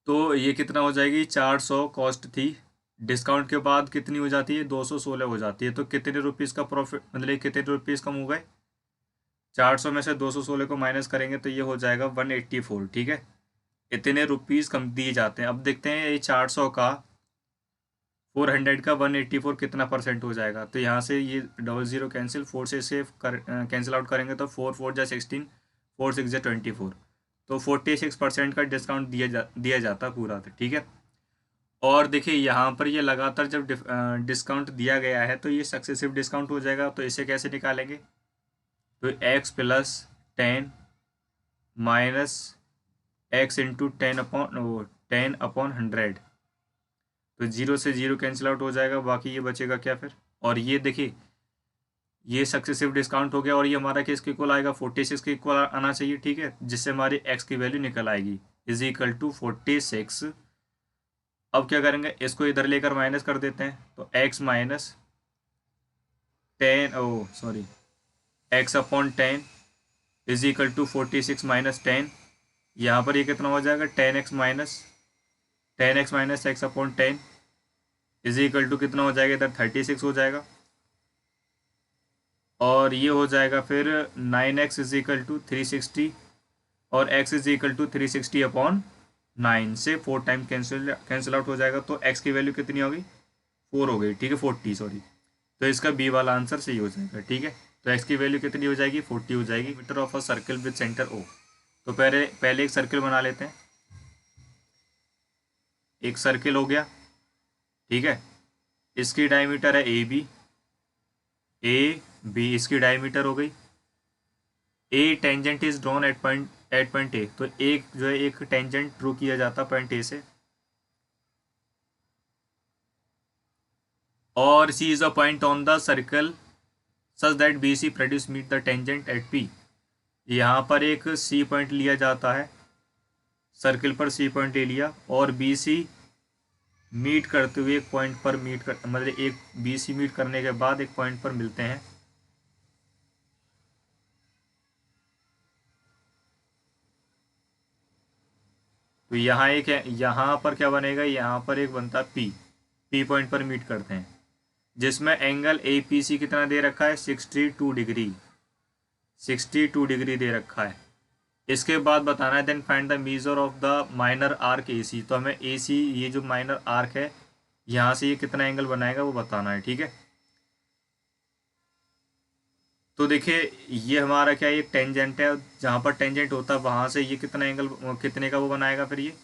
तो ये कितना हो जाएगी? 400 कॉस्ट थी, डिस्काउंट के बाद कितनी हो जाती है? 216 हो जाती है। तो कितने रुपीज़ का प्रॉफिट, मतलब कितने रुपीज़ कम हो गए? 400 में से 216 को माइनस करेंगे तो ये हो जाएगा 184, ठीक है। इतने रुपीज़ कम दिए जाते हैं। अब देखते हैं ये 400 का 400 का 184 कितना परसेंट हो जाएगा। तो यहाँ से ये 00 कैंसिल, 4 से सेव कर कैंसिल आउट करेंगे तो 4 4 जा 16, 4 6 जा 24। तो 46% का डिस्काउंट दिया जाता पूरा, ठीक है। और देखिए यहाँ पर ये लगातार जब डिस्काउंट दिया गया है तो ये सक्सेसिव डिस्काउंट हो जाएगा। तो इसे कैसे निकालेंगे? तो x + 10 माइनस x इंटू 10/100। तो 0 से 0 कैंसिल आउट हो जाएगा, बाकी ये बचेगा क्या फिर? और ये देखिए ये सक्सेसिव डिस्काउंट हो गया और ये हमारा किसके इक्वल आएगा? 46 के इक्वल आना चाहिए, ठीक है, जिससे हमारी x की वैल्यू निकल आएगी = 46। अब क्या करेंगे? इसको इधर लेकर माइनस कर देते हैं। तो x माइनस 10 x/10 = 46 माइनस 10। यहाँ पर ये कितना हो जाएगा? 10x माइनस x/10 = कितना हो जाएगा? इधर 36 हो जाएगा। और ये हो जाएगा फिर 9x = 360 और x = 360/9 से 4 टाइम कैंसिल आउट हो जाएगा। तो x की वैल्यू कितनी होगी? 4 हो गई, ठीक है, 40 सॉरी। तो इसका बी वाला आंसर सही हो जाएगा, ठीक है। तो x की वैल्यू कितनी हो जाएगी? 40 हो जाएगी। Metre of a circle with centre O। तो पहले एक सर्कल बना लेते हैं। एक सर्कल हो गया, ठीक है। इसकी डायमीटर है ए बी, इसकी डायमीटर हो गई। A tangent is drawn at point A. तो एक जो है एक टेंजेंट ड्रॉ किया जाता पॉइंट ए से। और C is a point on the circle such that B C produce meet the tangent at P. यहाँ पर एक सी पॉइंट लिया जाता है, सर्कल पर सी पॉइंट ले लिया और बी सी मीट करते हुए एक पॉइंट पर मतलब एक बी सी मीट करने के बाद एक पॉइंट पर मिलते हैं। तो यहाँ पर क्या बनेगा? यहाँ पर एक बनता पी पॉइंट पर मीट करते हैं, जिसमें एंगल ए पी सी कितना दे रखा है? 62 डिग्री, 62 डिग्री दे रखा है। इसके बाद बताना है then find the measure of the minor arc A C. तो हमें ए सी, ये जो माइनर आर्क है यहाँ से ये कितना एंगल बनाएगा वो बताना है, ठीक है। तो देखिए ये हमारा क्या है? एक टेंजेंट है, जहाँ पर टेंजेंट होता है वहाँ से ये कितना एंगल, कितने का वो बनाएगा? फिर ये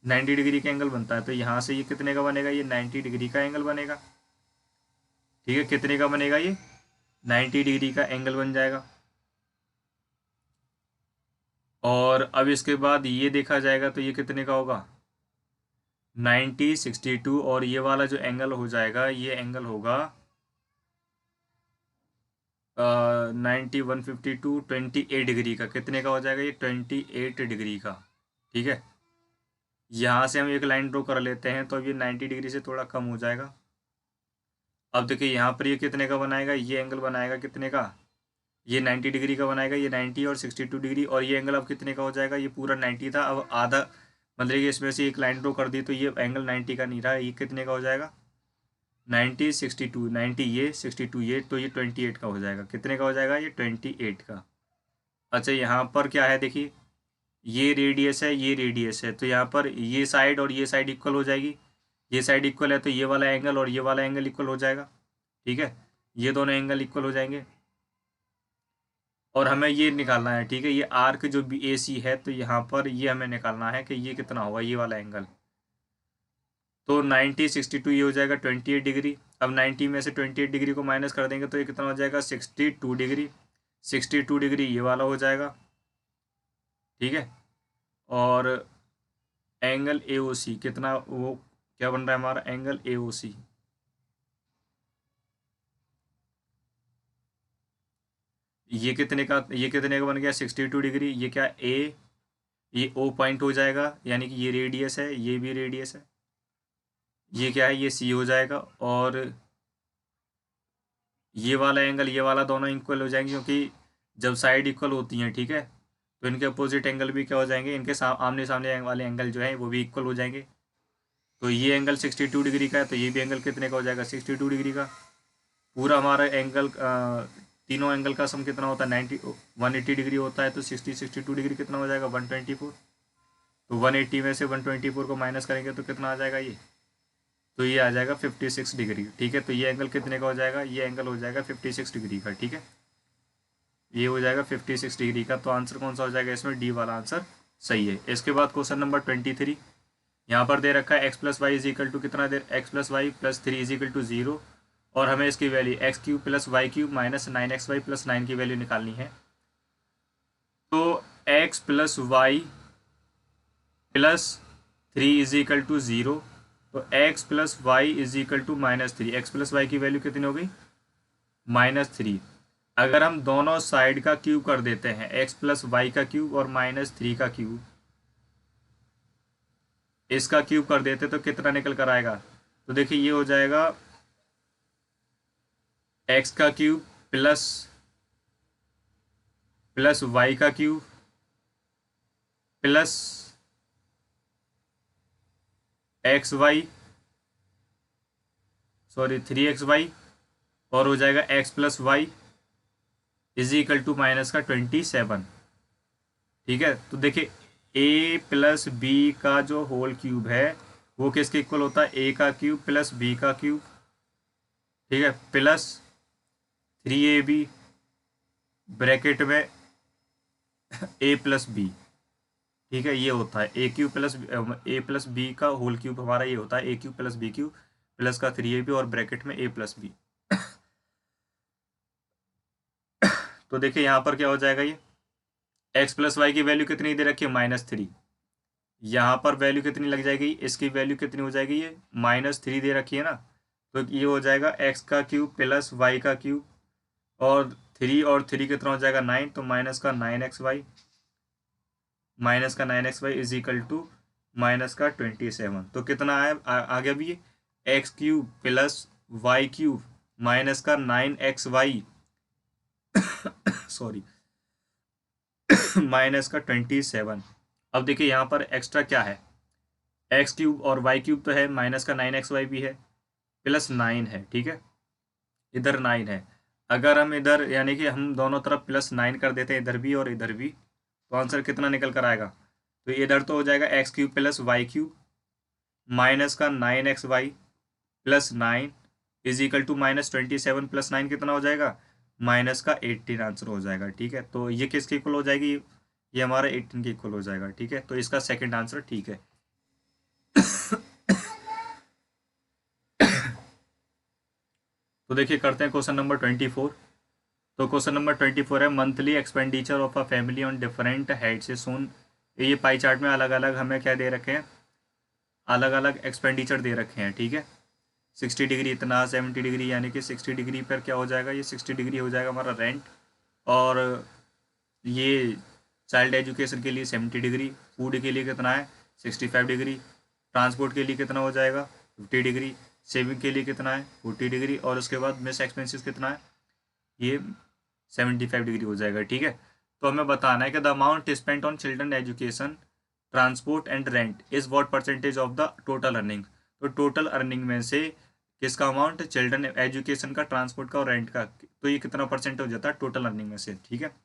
90 डिग्री का एंगल बनता है। तो यहाँ से ये कितने का बनेगा? ये 90 डिग्री का एंगल बनेगा, ठीक है। कितने का बनेगा? ये 90 डिग्री का एंगल बन जाएगा। और अब इसके बाद ये देखा जाएगा तो ये कितने का होगा? 90 62। और ये वाला जो एंगल हो जाएगा ये एंगल होगा 90 152 28 डिग्री का कितने का हो जाएगा ये 28 डिग्री का। ठीक है, यहाँ से हम एक लाइन ड्रॉ कर लेते हैं तो अब ये 90 डिग्री से थोड़ा कम हो जाएगा। अब देखिए यहाँ पर ये कितने का बनाएगा, ये एंगल बनाएगा कितने का, ये 90 डिग्री का बनाएगा, ये 90 और 62 डिग्री, और ये एंगल अब कितने का हो जाएगा, ये पूरा 90 था, अब आधा मतलब कि इसमें से एक लाइन ड्रॉ कर दी तो ये एंगल 90 का नहीं रहा, ये कितने का हो जाएगा 90 62, 90 ये 62 ये, तो ये 28 का हो जाएगा। कितने का हो जाएगा ये 28 का। अच्छा यहाँ पर क्या है देखिए, ये रेडियस है, ये रेडियस है, तो यहाँ पर ये साइड और ये साइड इक्वल हो जाएगी, ये साइड इक्वल है तो ये वाला एंगल और ये वाला एंगल इक्वल हो जाएगा। ठीक है, ये दोनों एंगल इक्वल हो जाएंगे और हमें ये निकालना है। ठीक है, ये आर्क जो बी ए सी है तो यहाँ पर ये हमें निकालना है कि ये कितना होगा ये वाला एंगल। तो 90 62 ये हो जाएगा 28 डिग्री। अब 90 में से 28 डिग्री को माइनस कर देंगे तो ये कितना हो जाएगा 62 डिग्री। 62 डिग्री ये वाला हो जाएगा। ठीक है, और एंगल ए ओ सी कितना, वो क्या बन रहा है हमारा एंगल ए ओ सी, ये कितने का बन गया 62 डिग्री। ये क्या ये ओ पॉइंट हो जाएगा, यानी कि ये रेडियस है, ये भी रेडियस है, ये क्या है ये सी हो जाएगा, और ये वाला एंगल ये वाला दोनों इक्वल हो जाएंगे क्योंकि जब साइड इक्वल होती हैं ठीक है तो इनके अपोजिट एंगल भी क्या हो जाएंगे, इनके आमने सामने वाले एंगल जो है वो भी इक्वल हो जाएंगे। तो ये एंगल 62 डिग्री का है तो ये भी एंगल कितने का हो जाएगा 62 डिग्री का। पूरा हमारा एंगल तीनों एंगल का सम कितना होता है 180 डिग्री होता है, तो 62 डिग्री कितना हो जाएगा 124। तो 180 में से 124 को माइनस करेंगे तो कितना आ जाएगा ये, तो ये आ जाएगा 56 डिग्री। ठीक है, तो ये एंगल कितने का हो जाएगा, ये एंगल हो जाएगा 56 डिग्री का। ठीक है, ये हो जाएगा 56 डिग्री का। तो आंसर कौन सा हो जाएगा इसमें, डी वाला आंसर सही है। इसके बाद क्वेश्चन नंबर 23, यहाँ पर दे रखा है x plus y is equal to कितना, दे x plus y plus 3 is equal to 0, और हमें इसकी value x cube plus y cube minus 9xy plus 9 की वैल्यू निकालनी है। तो x plus y plus 3 is equal to 0, तो x plus y is equal to -3, x plus y की value कितनी हो गई -3। अगर हम दोनों साइड का क्यूब कर देते हैं, एक्स प्लस वाई का क्यूब और -3 का क्यूब, इसका क्यूब कर देते तो कितना निकल कर आएगा, तो देखिए ये हो जाएगा एक्स का क्यूब प्लस वाई का cube plus x y 3xy, और हो जाएगा x plus y is equal to minus का 27। ठीक है, तो देखिए ए प्लस बी का जो होल क्यूब है वो किसके इक्वल होता है, ए का क्यूब प्लस बी का क्यूब। ठीक है, प्लस 3ab ब्रैकेट में ए प्लस बी। ठीक है, ये होता है ए प्लस बी का होल क्यूब हमारा ये होता है a cube plus b cube plus का 3ab और ब्रैकेट में ए प्लस बी। तो देखिए यहाँ पर क्या हो जाएगा, ये एक्स प्लस वाई की वैल्यू कितनी दे रखी है -3, यहाँ पर वैल्यू कितनी लग जाएगी, इसकी वैल्यू कितनी हो जाएगी, ये -3 दे रखी है ना, तो ये हो जाएगा एक्स का क्यूब प्लस वाई का क्यूब, और 3 कितना हो जाएगा 9, तो -9xy इज इक्वल टू -27। तो कितना है आगे भी x cube plus y cube -9xy sorry -27। अब देखिए यहाँ पर एक्स्ट्रा क्या है, एक्स क्यूब और वाई क्यूब तो है, -9xy भी है, प्लस 9 है। ठीक है, इधर 9 है, अगर हम इधर यानी कि हम दोनों तरफ +9 कर देते हैं, इधर भी और इधर भी, तो आंसर कितना निकल कर आएगा, तो इधर तो हो जाएगा x cube plus y cube -9xy plus 9 is equal to -27 plus 9 कितना हो जाएगा -18 आंसर हो जाएगा। ठीक है, तो ये किसके इक्वल हो जाएगी, ये हमारा 18 के इक्वल हो जाएगा। ठीक है, तो इसका सेकंड आंसर ठीक है। तो देखिए करते हैं क्वेश्चन नंबर 24। तो क्वेश्चन नंबर 24 है monthly expenditure of a family on different heads is shown. ये पाई चार्ट में अलग अलग हमें क्या दे रखे हैं, अलग अलग एक्सपेंडिचर दे रखे हैं। ठीक है, 60 डिग्री इतना, 70 डिग्री, यानी कि 60 डिग्री पर क्या हो जाएगा, ये 60 डिग्री हो जाएगा हमारा रेंट। और ये चाइल्ड एजुकेशन के लिए 70 डिग्री, फूड के लिए कितना है 65 डिग्री, ट्रांसपोर्ट के लिए कितना हो जाएगा 50 डिग्री, सेविंग के लिए कितना है 40 डिग्री, और उसके बाद मिस एक्सपेंसेस कितना है, ये 75 डिग्री हो जाएगा। ठीक है, तो हमें बताना है कि the amount spent on children education, transport and rent is what percentage of the total earning. तो टोटल अर्निंग में से किसका अमाउंट, चिल्ड्रन एजुकेशन का, ट्रांसपोर्ट का और रेंट का, तो ये कितना परसेंट हो जाता है टोटल अर्निंग में से। ठीक है,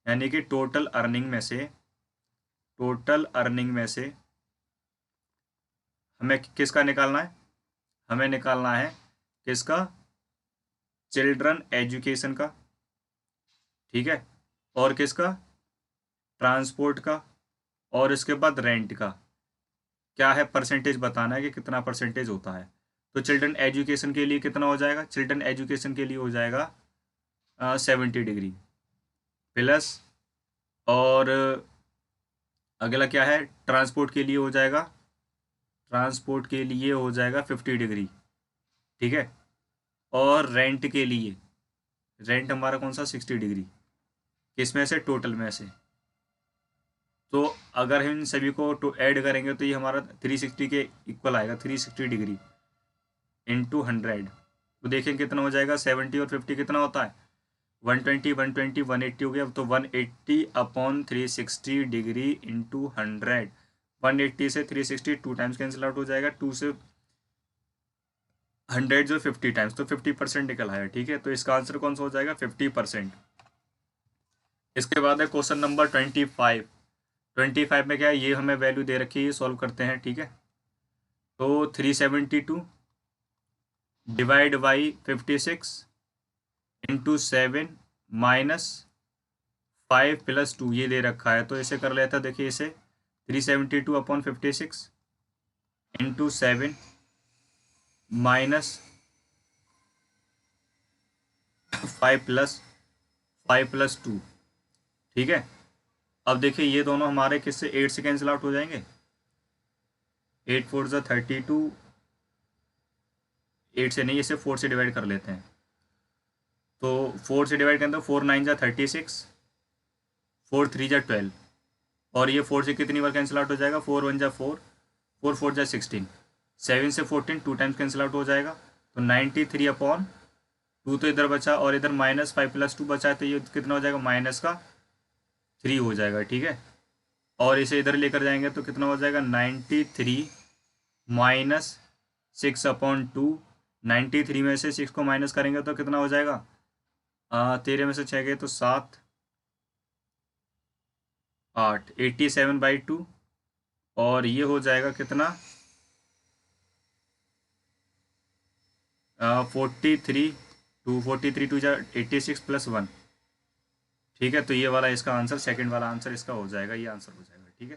यानी कि टोटल अर्निंग में से हमें किसका निकालना है, हमें निकालना है किसका, चिल्ड्रन एजुकेशन का, ठीक है, और किसका, ट्रांसपोर्ट का, और इसके बाद रेंट का। क्या है, परसेंटेज बताना है कि कितना परसेंटेज होता है। तो चिल्ड्रन एजुकेशन के लिए कितना हो जाएगा, चिल्ड्रन एजुकेशन के लिए हो जाएगा 70 डिग्री प्लस, और अगला क्या है, ट्रांसपोर्ट के लिए हो जाएगा, ट्रांसपोर्ट के लिए हो जाएगा 50 डिग्री। ठीक है, और रेंट के लिए, रेंट हमारा कौन सा 60 डिग्री, किसमें से, टोटल में से। तो अगर हम इन सभी को तो ऐड करेंगे तो ये हमारा 360 के इक्वल आएगा, 360 डिग्री इंटू 100। तो देखें कितना हो जाएगा, 70 और 50 कितना होता है 120, 120, 180 हो गया। तो 180 अपॉन 360 डिग्री इंटू 100, 180 से 360 टू टाइम्स कैंसिल आउट हो जाएगा, 2 से 100 जो 50 टाइम्स, तो 50% निकल आया। ठीक है, तो इसका आंसर कौन सा हो जाएगा 50%। इसके बाद है क्वेश्चन नंबर 25। 25 में क्या है, ये हमें वैल्यू दे रखी है, ये सॉल्व करते हैं। ठीक है, तो 372 divide by 56 into 7 minus 5 plus 2 ये दे रखा है, तो इसे कर लेता, देखिए इसे 372 अपॉन 56 इंटू 7 माइनस 5 प्लस 2। ठीक है, अब देखिए ये दोनों हमारे किससे 8 से कैंसिल आउट हो जाएंगे, 8 4 ज़ा 32, 8 से नहीं, इसे 4 से डिवाइड कर लेते हैं। तो 4 से डिवाइड करें तो 4 9 ज़ा 36, 4 3 ज़ा 12, और ये 4 से कितनी बार कैंसिल आउट हो जाएगा, 4 1 ज़ा 4, 4 4 ज़ा 16, 7 से 14 टू टाइम्स कैंसिल आउट हो जाएगा। तो 93 अपॉन 2 तो इधर बचा, और इधर माइनस 5 प्लस 2 बचा है, तो ये कितना हो जाएगा माइनस का 3 हो जाएगा। ठीक है, और इसे इधर लेकर जाएंगे तो कितना हो जाएगा 93 माइनस 6 अपॉन 2। 93 में से 6 को माइनस करेंगे तो कितना हो जाएगा, 13 में से 6 गए तो 7 8, 87/2, और ये हो जाएगा कितना 43, 43 टू जा 86 प्लस 1। ठीक है, तो ये वाला इसका आंसर, सेकंड वाला आंसर इसका हो जाएगा, ये आंसर हो जाएगा। ठीक है।